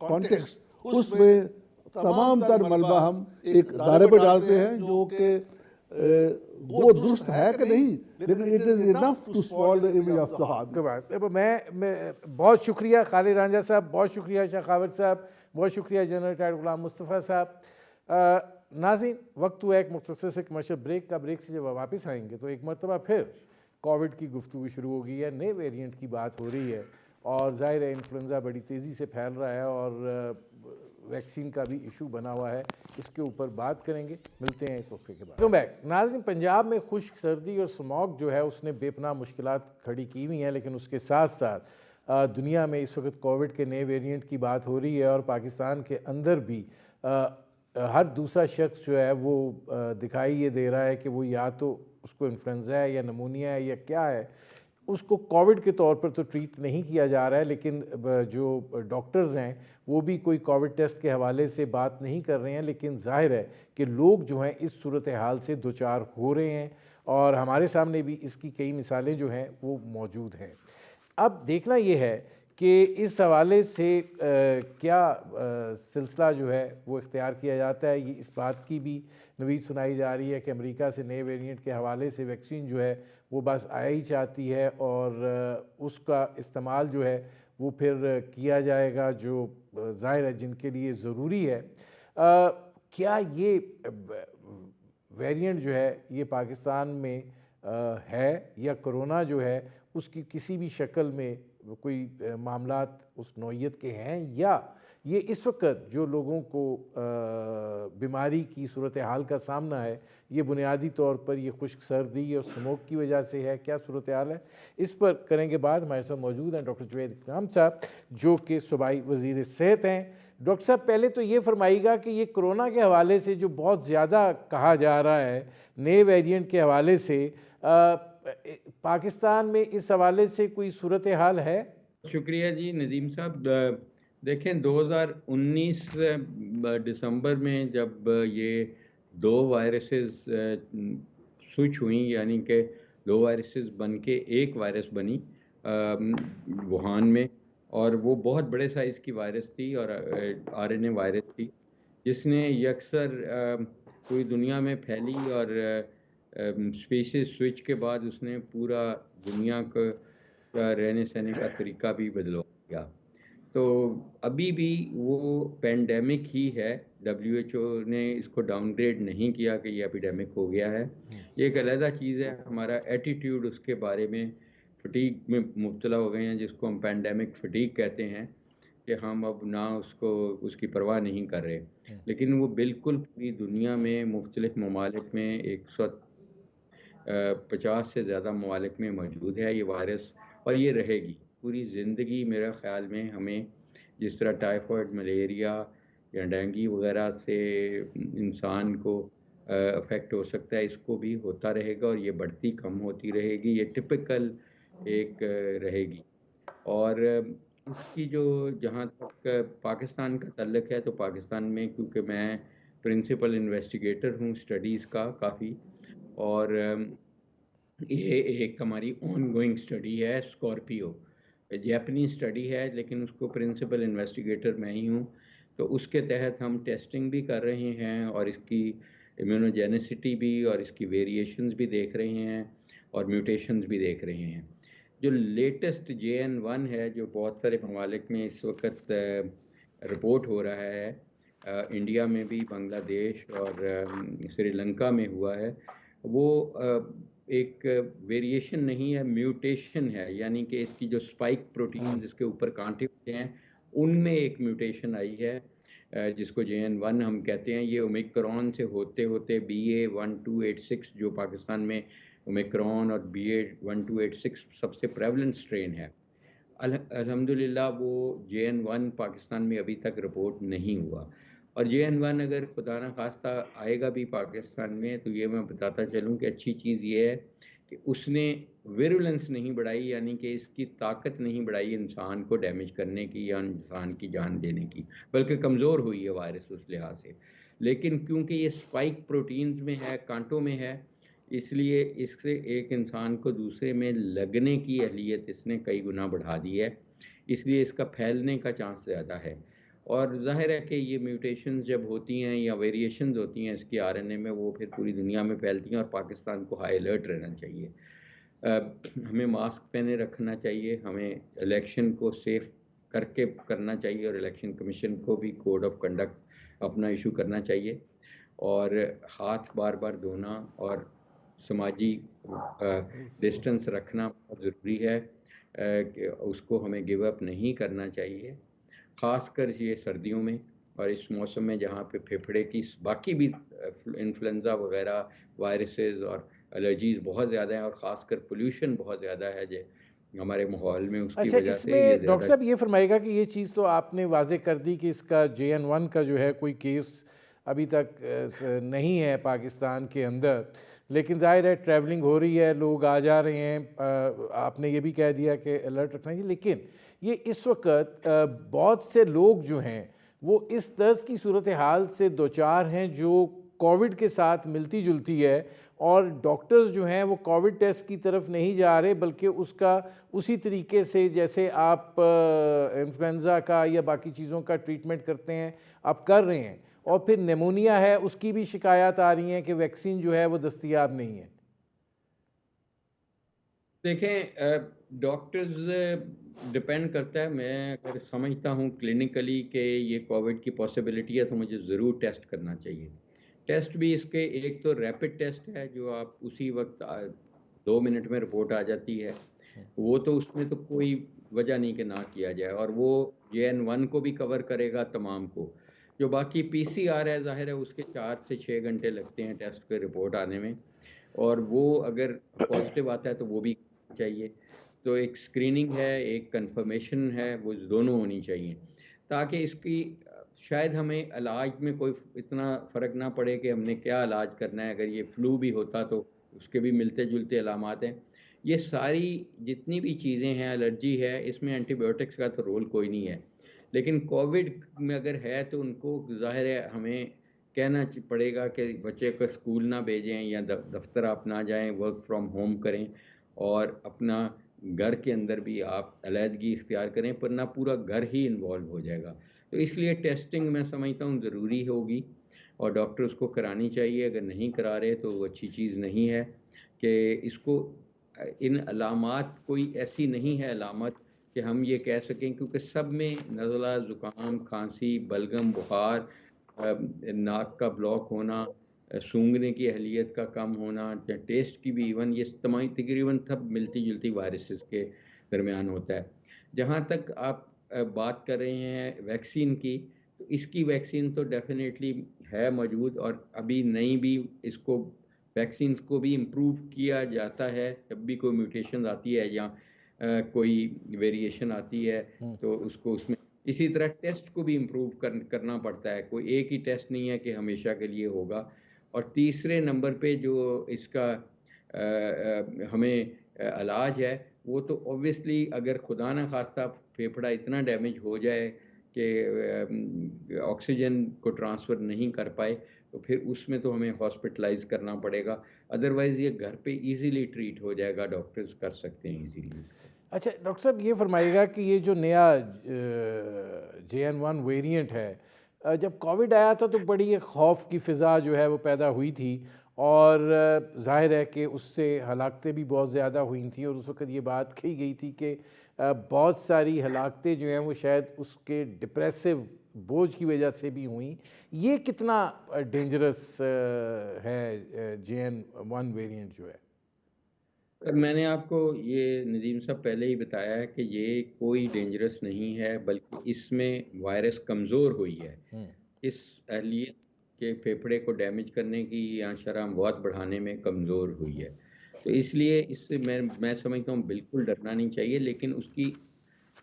कॉन्टेक्स्ट, उसमें तमाम तर मलबा हम एक दायरे पे डालते हैं जो कि वो दुरुस्त है कि नहीं, लेकिन it is enough to spoil the image of the heart. मैं बहुत शुक्रिया खालिद रांझा साहब, बहुत शुक्रिया शखावत साहब, बहुत शुक्रिया जनरल रिटायर्ड गुलाम मुस्तफ़ा साहब। नाज़रीन, वक्त हुआ एक मुख्तसर से कमर्शियल ब्रेक का। ब्रेक से जब वापस आएंगे तो एक मरतबा फिर कोविड की गुफ्तगू शुरू हो गई है, नए वेरिएंट की बात हो रही है, और ज़ाहिर है इन्फ्लुएंज़ा बड़ी तेज़ी से फैल रहा है और वैक्सीन का भी इशू बना हुआ है, इसके ऊपर बात करेंगे। मिलते हैं इस वक्फे के बाद। Welcome back. नाज़रीन, पंजाब में खुश्क सर्दी और स्मॉग जो है उसने बेपनाह मुश्किलात खड़ी की हुई हैं, लेकिन उसके साथ साथ दुनिया में इस वक्त कोविड के नए वेरिएंट की बात हो रही है, और पाकिस्तान के अंदर भी हर दूसरा शख्स जो है वो दिखाई ये दे रहा है कि वो या तो उसको इन्फ्लुएंज़ा है या नमूनिया है या क्या है, उसको कोविड के तौर पर तो ट्रीट नहीं किया जा रहा है, लेकिन जो डॉक्टर्स हैं वो भी कोई कोविड टेस्ट के हवाले से बात नहीं कर रहे हैं। लेकिन जाहिर है कि लोग जो हैं इस सूरत हाल से दो चार हो रहे हैं, और हमारे सामने भी इसकी कई मिसालें जो हैं वो मौजूद हैं। अब देखना ये है कि इस हवाले से क्या सिलसिला जो है वो इख्तियार किया जाता है। ये इस बात की भी नवीद सुनाई जा रही है कि अमेरिका से नए वेरिएंट के हवाले से वैक्सीन जो है वो बस आया ही चाहती है, और उसका इस्तेमाल जो है वो फिर किया जाएगा जो ज़ाहिर है जिनके लिए ज़रूरी है। क्या ये वेरिएंट जो है ये पाकिस्तान में है, या कोरोना जो है उसकी किसी भी शक्ल में कोई मामलात उस नौइयत के हैं, या ये इस वक्त जो लोगों को बीमारी की सूरत हाल का सामना है ये बुनियादी तौर पर ये खुश्क सर्दी और स्मोक की वजह से है, क्या सूरत हाल है, इस पर करेंगे बात। हमारे साथ मौजूद हैं डॉक्टर जुवैद इकराम साहब जो कि सूबाई वज़ीर सेहत हैं। डॉक्टर साहब, पहले तो ये फरमाइएगा कि ये कोरोना के हवाले से जो बहुत ज़्यादा कहा जा रहा है नए वेरिएंट के हवाले से, पाकिस्तान में इस हवाले से कोई सूरत हाल है? शुक्रिया जी नदीम साहब। देखें 2019 दिसंबर में जब ये दो वायरसेस स्विच हुई, यानी कि दो वायरसेस बन के एक वायरस बनी वुहान में, और वो बहुत बड़े साइज़ की वायरस थी और आरएनए वायरस थी जिसने यकसर पूरी दुनिया में फैली, और स्पीशीज स्विच के बाद उसने पूरा दुनिया का रहने सहने का तरीका भी बदलवा दिया। तो अभी भी वो पेंडेमिक ही है, WHO ने इसको डाउनग्रेड नहीं किया कि ये एपिडेमिक हो गया है। ये एक अलग चीज़ है, हमारा एटीट्यूड उसके बारे में फटीग में मुब्तला हो गए हैं, जिसको हम पेंडेमिक फटीग कहते हैं, कि हम अब ना उसकी परवाह नहीं कर रहे। लेकिन वो बिल्कुल पूरी दुनिया में मुख्तलिफ ममालिक में 150 से ज़्यादा ममालिक में मौजूद है ये वायरस, और ये रहेगी पूरी ज़िंदगी। मेरा ख़्याल में हमें जिस तरह टाइफाइड, मलेरिया या डेंगू वगैरह से इंसान को अफेक्ट हो सकता है, इसको भी होता रहेगा, और ये बढ़ती कम होती रहेगी, ये टिपिकल एक रहेगी। और इसकी जो जहाँ तक पाकिस्तान का तल्लुक़ है, तो पाकिस्तान में क्योंकि मैं प्रिंसिपल इन्वेस्टिगेटर हूँ स्टडीज़ का काफ़ी, और ये एक हमारी ऑन गोइंग स्टडी है, स्कॉर्पियो जापानीज स्टडी है, लेकिन उसको प्रिंसिपल इन्वेस्टिगेटर मैं ही हूँ। तो उसके तहत हम टेस्टिंग भी कर रहे हैं, और इसकी इम्यूनोजेनिसिटी भी, और इसकी वेरिएशंस भी देख रहे हैं, और म्यूटेशंस भी देख रहे हैं। जो लेटेस्ट JN1 है, जो बहुत सारे ममालिक में इस वक्त रिपोर्ट हो रहा है, इंडिया में भी, बांग्लादेश और श्रीलंका में हुआ है, वो एक वेरिएशन नहीं है, म्यूटेशन है। यानी कि इसकी जो स्पाइक प्रोटीन जिसके ऊपर कांटे होते हैं उनमें एक म्यूटेशन आई है, जिसको JN1 हम कहते हैं। ये ओमिक्रॉन से होते होते BA.1286 जो पाकिस्तान में ओमिक्रॉन और BA.1286 सबसे प्रेवलेंट स्ट्रेन है, अल्हम्दुलिल्लाह वो JN1 पाकिस्तान में अभी तक रिपोर्ट नहीं हुआ। और JN1 अगर खुदा ना खास्ता आएगा भी पाकिस्तान में, तो ये मैं बताता चलूँ कि अच्छी चीज़ ये है कि उसने विरुलेंस नहीं बढ़ाई, यानी कि इसकी ताकत नहीं बढ़ाई इंसान को डैमेज करने की या इंसान की जान देने की, बल्कि कमज़ोर हुई है वायरस उस लिहाज से। लेकिन क्योंकि ये स्पाइक प्रोटीन्स में है, कांटों में है, इसलिए इससे एक इंसान को दूसरे में लगने की अहलियत इसने कई गुना बढ़ा दी है, इसलिए इसका फैलने का चांस ज़्यादा है। और ज़ाहिर है कि ये म्यूटेशंस जब होती हैं या वेरिएशंस होती हैं इसकी RNA में, वो फिर पूरी दुनिया में फैलती हैं और पाकिस्तान को हाई अलर्ट रहना चाहिए। हमें मास्क पहने रखना चाहिए, हमें इलेक्शन को सेफ करके करना चाहिए और इलेक्शन कमीशन को भी कोड ऑफ कंडक्ट अपना इशू करना चाहिए, और हाथ बार बार धोना और समाजी डिस्टेंस रखना बहुत ज़रूरी है, कि उसको हमें गिव अप नहीं करना चाहिए, ख़ासकर ये सर्दियों में और इस मौसम में जहाँ पे फेफड़े की बाकी भी इन्फ्लुएंजा वगैरह वायरसेस और एलर्जीज बहुत ज़्यादा हैं, और ख़ासकर पोल्यूशन बहुत ज़्यादा है जो हमारे माहौल में, उसकी अच्छा, वजह से ये इसमें डॉक्टर ज़्यादा। साहब ये फरमाएगा कि ये चीज़ तो आपने वाजे कर दी कि इसका JN1 का जो है कोई केस अभी तक नहीं है पाकिस्तान के अंदर, लेकिन जाहिर है ट्रैवलिंग हो रही है, लोग आ जा रहे हैं, आपने ये भी कह दिया कि अलर्ट रखना चाहिए। लेकिन ये इस वक्त बहुत से लोग जो हैं वो इस तर्ज की सूरत हाल से दो चार हैं जो कोविड के साथ मिलती जुलती है, और डॉक्टर्स जो हैं वो कोविड टेस्ट की तरफ नहीं जा रहे, बल्कि उसका उसी तरीके से जैसे आप इन्फ्लुएंज़ा का या बाकी चीज़ों का ट्रीटमेंट करते हैं आप कर रहे हैं, और फिर निमोनिया है उसकी भी शिकायत आ रही हैं कि वैक्सीन जो है वो दस्तयाब नहीं है। देखें, डॉक्टर्स डिपेंड करता है, मैं अगर समझता हूँ क्लिनिकली कि ये कोविड की पॉसिबिलिटी है तो मुझे ज़रूर टेस्ट करना चाहिए। टेस्ट भी इसके एक तो रैपिड टेस्ट है जो आप उसी वक्त 2 मिनट में रिपोर्ट आ जाती है, वो तो उसमें तो कोई वजह नहीं कि ना किया जाए, और वो JN1 को भी कवर करेगा तमाम को। जो बाकी PCR है, ज़ाहिर है उसके 4 से 6 घंटे लगते हैं टेस्ट के रिपोर्ट आने में, और वो अगर पॉजिटिव आता है तो वो भी चाहिए। तो एक स्क्रीनिंग है, एक कंफर्मेशन है, वो दोनों होनी चाहिए, ताकि इसकी शायद हमें इलाज में कोई इतना फ़र्क ना पड़े कि हमने क्या इलाज करना है। अगर ये फ्लू भी होता तो उसके भी मिलते जुलते अलामात हैं। ये सारी जितनी भी चीज़ें हैं, एलर्जी है, इसमें एंटीबायोटिक्स का तो रोल कोई नहीं है, लेकिन कोविड में अगर है तो उनको ज़ाहिर है हमें कहना पड़ेगा कि बच्चे को स्कूल ना भेजें या दफ्तर आप ना जाएं, वर्क फ्रॉम होम करें, और अपना घर के अंदर भी आप अलहदगी इख्तियार करें, पर ना पूरा घर ही इन्वॉल्व हो जाएगा। तो इसलिए टेस्टिंग मैं समझता हूँ ज़रूरी होगी और डॉक्टर उसको करानी चाहिए। अगर नहीं करा रहे तो वो अच्छी चीज़ नहीं है कि इसको इन अलामात कोई ऐसी नहीं है अलामत कि हम ये कह सकें, क्योंकि सब में नज़ला, ज़ुकाम, खांसी, बलगम, बुखार, नाक का ब्लॉक होना, सूंघने की अहलियत का कम होना, या टेस्ट की भी, इवन ये तमाम तकरीबन सब मिलती जुलती वायरसेस के दरमियान होता है। जहाँ तक आप बात कर रहे हैं वैक्सीन की, तो इसकी वैक्सीन तो डेफिनेटली है मौजूद, और अभी नई भी इसको वैक्सीन को भी इम्प्रूव किया जाता है। जब भी कोई म्यूटेशन आती है या कोई वेरिएशन आती है तो उसको उसमें इसी तरह टेस्ट को भी इम्प्रूव करना पड़ता है, कोई एक ही टेस्ट नहीं है कि हमेशा के लिए होगा। और तीसरे नंबर पे जो इसका हमें इलाज है, वो तो ऑब्वियसली अगर खुदा न खास्ता फेफड़ा इतना डैमेज हो जाए कि ऑक्सीजन को ट्रांसफ़र नहीं कर पाए, तो फिर उसमें तो हमें हॉस्पिटलाइज करना पड़ेगा। अदरवाइज़ ये घर पे इजीली ट्रीट हो जाएगा, डॉक्टर्स कर सकते हैं इजीली। अच्छा डॉक्टर साहब ये फरमाइएगा कि ये जो नया JN1 वेरिएंट है, जब कोविड आया था तो बड़ी एक खौफ की फ़िज़ा जो है वो पैदा हुई थी, और ज़ाहिर है कि उससे हलाकतें भी बहुत ज़्यादा हुई थी, और उस वक्त ये बात कही गई थी कि बहुत सारी हलाकतें जो हैं वो शायद उसके डिप्रेसिव बोझ की वजह से भी हुई। ये कितना डेंजरस है JN1 वेरिएंट जो है? मैंने आपको ये नदीम साहब पहले ही बताया है कि ये कोई डेंजरस नहीं है, बल्कि इसमें वायरस कमज़ोर हुई है। इस अहलियत के फेफड़े को डैमेज करने की या शरह मौत बढ़ाने में कमज़ोर हुई है। तो इसलिए इससे मैं समझता हूँ बिल्कुल डरना नहीं चाहिए, लेकिन उसकी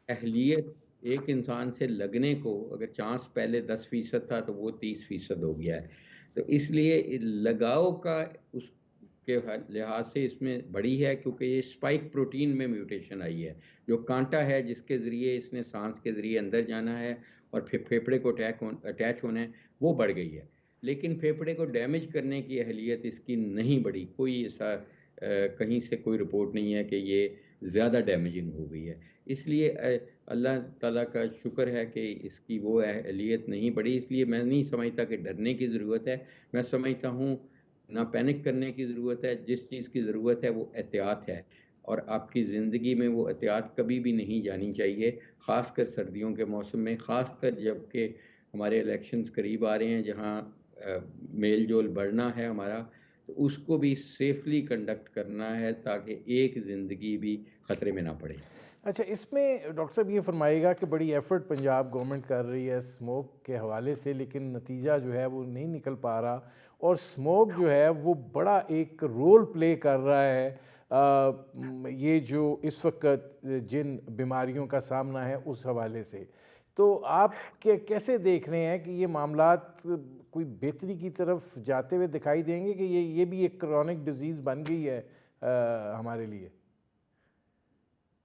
अहलियत एक इंसान से लगने को अगर चांस पहले 10% था तो वो 30% हो गया है। तो इसलिए लगाव का उसके लिहाज से इसमें बड़ी है, क्योंकि ये स्पाइक प्रोटीन में म्यूटेशन आई है, जो कांटा है जिसके ज़रिए इसने सांस के ज़रिए अंदर जाना है और फिर फेफड़े को अटैच होना है, वो बढ़ गई है। लेकिन फेफड़े को डैमेज करने की अहलियत इसकी नहीं बढ़ी। कोई ऐसा कहीं से कोई रिपोर्ट नहीं है कि ये ज़्यादा डैमेजिंग हो गई है। इसलिए अल्लाह ताला का शुक्र है कि इसकी वो अहलियत नहीं बढ़ी। इसलिए मैं नहीं समझता कि डरने की ज़रूरत है। मैं समझता हूँ ना पैनिक करने की ज़रूरत है। जिस चीज़ की ज़रूरत है वो एहतियात है, और आपकी ज़िंदगी में वो एहतियात कभी भी नहीं जानी चाहिए, ख़ासकर सर्दियों के मौसम में, ख़ासकर जबकि हमारे इलेक्शंस करीब आ रहे हैं, जहाँ मेल जोल बढ़ना है हमारा, तो उसको भी सेफली कंडक्ट करना है ताकि एक ज़िंदगी भी ख़तरे में ना पड़े। अच्छा, इसमें डॉक्टर साहब ये फरमाइएगा कि बड़ी एफर्ट पंजाब गवर्नमेंट कर रही है स्मोक के हवाले से, लेकिन नतीजा जो है वो नहीं निकल पा रहा, और स्मोक जो है वो बड़ा एक रोल प्ले कर रहा है ये जो इस वक्त जिन बीमारियों का सामना है उस हवाले से। तो आप कैसे देख रहे हैं कि ये मामलात कोई बेहतरी की तरफ जाते हुए दिखाई देंगे कि ये भी एक क्रॉनिक डिजीज़ बन गई है हमारे लिए?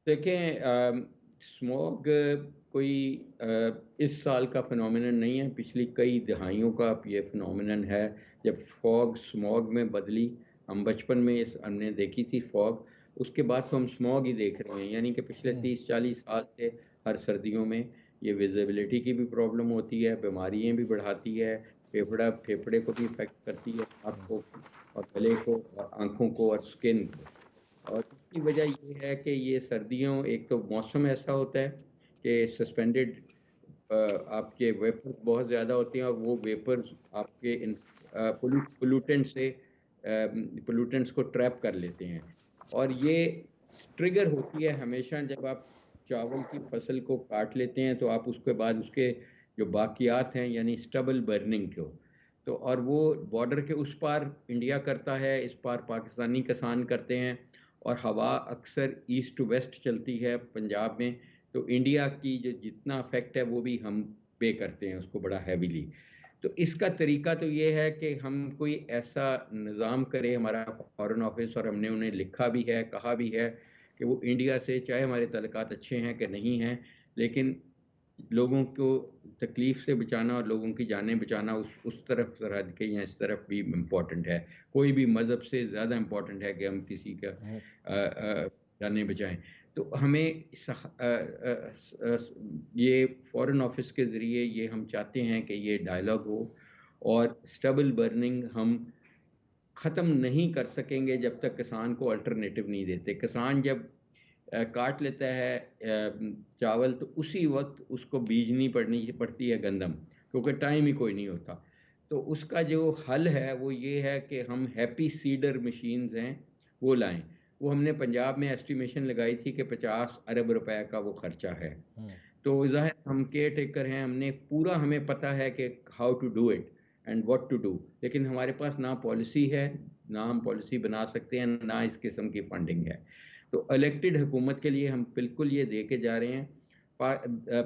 देखें, स्मॉग कोई इस साल का फिनोमिनन नहीं है, पिछली कई दहाइयों का ये फिनोमिनन है। जब फॉग स्मॉग में बदली, हम बचपन में हमने देखी थी फॉग, उसके बाद तो हम स्मॉग ही देख रहे हैं। यानी कि पिछले 30-40 साल से हर सर्दियों में ये विजिबिलिटी की भी प्रॉब्लम होती है, बीमारियाँ भी बढ़ाती है, फेफड़े को भी इफेक्ट करती है, आपको और गले को और आँखों को और स्किन को। और इसकी वजह ये है कि ये सर्दियों, एक तो मौसम ऐसा होता है कि सस्पेंडेड आपके वेपर्स बहुत ज़्यादा होते हैं, और वो वेपर्स आपके पोल्यूटेंट से पोल्यूटेंट्स को ट्रैप कर लेते हैं। और ये ट्रिगर होती है हमेशा जब आप चावल की फसल को काट लेते हैं, तो आप उसके बाद उसके जो बाकियात हैं यानी स्टबल बर्निंग को, तो और वो बॉर्डर के उस पार इंडिया करता है, इस पार पाकिस्तानी किसान करते हैं, और हवा अक्सर ईस्ट टू वेस्ट चलती है पंजाब में, तो इंडिया की जो जितना इफेक्ट है वो भी हम पे करते हैं उसको बड़ा हैवीली। तो इसका तरीका तो ये है कि हम कोई ऐसा निज़ाम करें, हमारा फॉरेन ऑफिस, और हमने उन्हें लिखा भी है, कहा भी है कि वो इंडिया से, चाहे हमारे तल्लुकात अच्छे हैं कि नहीं हैं, लेकिन लोगों को तकलीफ से बचाना और लोगों की जानें बचाना उस तरफ सरहद के या इस तरफ भी इम्पोर्टेंट है। कोई भी मज़हब से ज़्यादा इम्पोर्टेंट है कि हम किसी का जानें बचाएं। तो हमें ये फॉरेन ऑफिस के ज़रिए ये हम चाहते हैं कि ये डायलॉग हो, और स्टबल बर्निंग हम ख़त्म नहीं कर सकेंगे जब तक किसान को अल्टरनेटिव नहीं देते। किसान जब काट लेता है चावल, तो उसी वक्त उसको बीजनी पड़ती है गंदम, क्योंकि टाइम ही कोई नहीं होता। तो उसका जो हल है वो ये है कि हम हैप्पी सीडर मशीन्स हैं वो लाएं। वो हमने पंजाब में एस्टिमेशन लगाई थी कि 50 अरब रुपए का वो खर्चा है। तो ज़ाहिर हम केयर टेकर हैं, हमने पूरा, हमें पता है कि how to do it and what to do, लेकिन हमारे पास ना पॉलिसी है, ना हम पॉलिसी बना सकते हैं, ना इस किस्म की फंडिंग है। तो इलेक्टेड हुकूमत के लिए हम बिल्कुल ये दे के जा रहे हैं।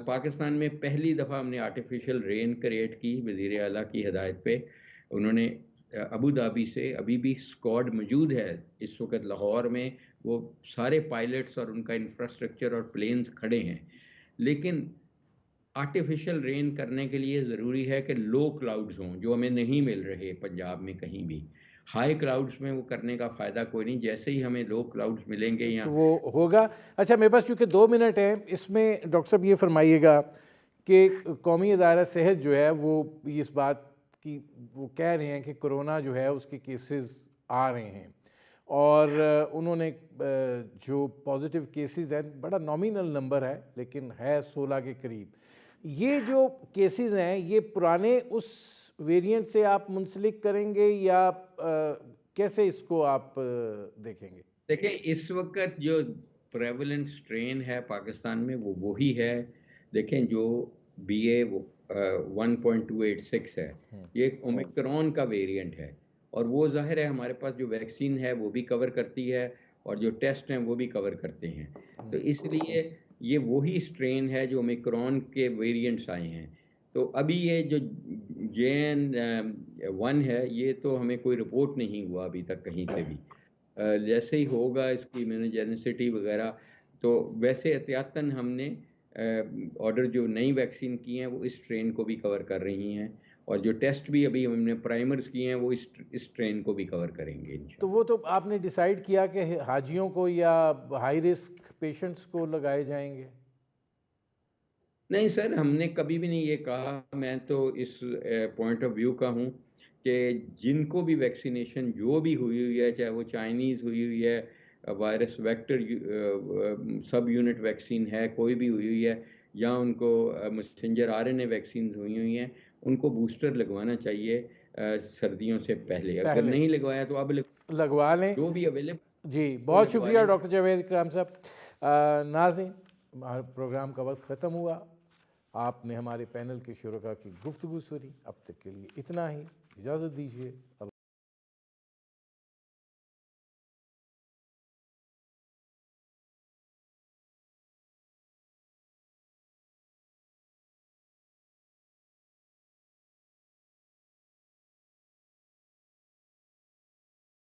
पाकिस्तान में पहली दफ़ा हमने आर्टिफिशियल रेन क्रिएट की वज़ीर आला की हिदायत पे। उन्होंने अबू धाबी से, अभी भी स्क्वाड मौजूद है इस वक्त लाहौर में, वो सारे पायलट्स और उनका इंफ्रास्ट्रक्चर और प्लेन्स खड़े हैं। लेकिन आर्टिफिशियल रेन करने के लिए ज़रूरी है कि लो क्लाउड्स हों, जो हमें नहीं मिल रहे पंजाब में कहीं भी। हाई क्लाउड्स में वो करने का फ़ायदा कोई नहीं, जैसे ही हमें लो क्लाउड्स मिलेंगे या तो वो होगा। अच्छा, मेरे पास चूँकि 2 मिनट हैं, इसमें डॉक्टर साहब ये फरमाइएगा कि कौमी इदारा सेहत जो है वो इस बात की वो कह रहे हैं कि कोरोना जो है उसके केसेस आ रहे हैं, और उन्होंने जो पॉजिटिव केसेस हैं, बड़ा नॉमिनल नंबर है लेकिन है 16 के करीब। ये जो केसेस हैं ये पुराने उस वेरिएंट से आप मुंसलिक करेंगे या कैसे इसको आप देखेंगे? देखिए, इस वक्त जो प्रेवलेंट स्ट्रेन है पाकिस्तान में वो वही है। देखें, जो BA 1.286 है, ये एक ओमिक्रॉन का वेरिएंट है, और वो जाहिर है हमारे पास जो वैक्सीन है वो भी कवर करती है, और जो टेस्ट हैं वो भी कवर करते हैं। तो इसलिए ये वही स्ट्रेन है जो ओमिक्रॉन के वेरिएंट्स आए हैं। तो अभी ये जो JN1 है, ये तो हमें कोई रिपोर्ट नहीं हुआ अभी तक कहीं से भी। जैसे ही होगा इसकी इम्यूनोजेनिसिटी वगैरह, तो वैसे एहतियातन हमने ऑर्डर जो नई वैक्सीन की हैं वो इस स्ट्रेन को भी कवर कर रही हैं, और जो टेस्ट भी अभी हमने प्राइमर्स किए हैं वो इस स्ट्रेन को भी कवर करेंगे तो इंशाल्लाह। वो तो आपने डिसाइड किया कि हाजियों को या हाई रिस्क पेशेंट्स को लगाए जाएंगे? नहीं सर, हमने कभी भी नहीं ये कहा। मैं तो इस पॉइंट ऑफ व्यू का हूँ कि जिनको भी वैक्सीनेशन जो भी हुई हुई है, चाहे वो चाइनीज़ हुई हुई है, वायरस वेक्टर सब यूनिट वैक्सीन है, कोई भी हुई हुई है, या उनको मैसेंजर RNA वैक्सीन हुई हुई हैं, उनको बूस्टर लगवाना चाहिए सर्दियों से पहले। अगर पहले नहीं लगवाया तो अब लगवा लें। जो भी अवेलेबल जी, वो बहुत लगवा शुक्रिया लें। डॉक्टर जावेद इकराम साहब। नाज़रीन, हमारे प्रोग्राम का वक्त ख़त्म हुआ। आपने हमारे पैनल के शुरका की गुफ्तगू सुनी। अब तक के लिए इतना ही, इजाज़त दीजिए।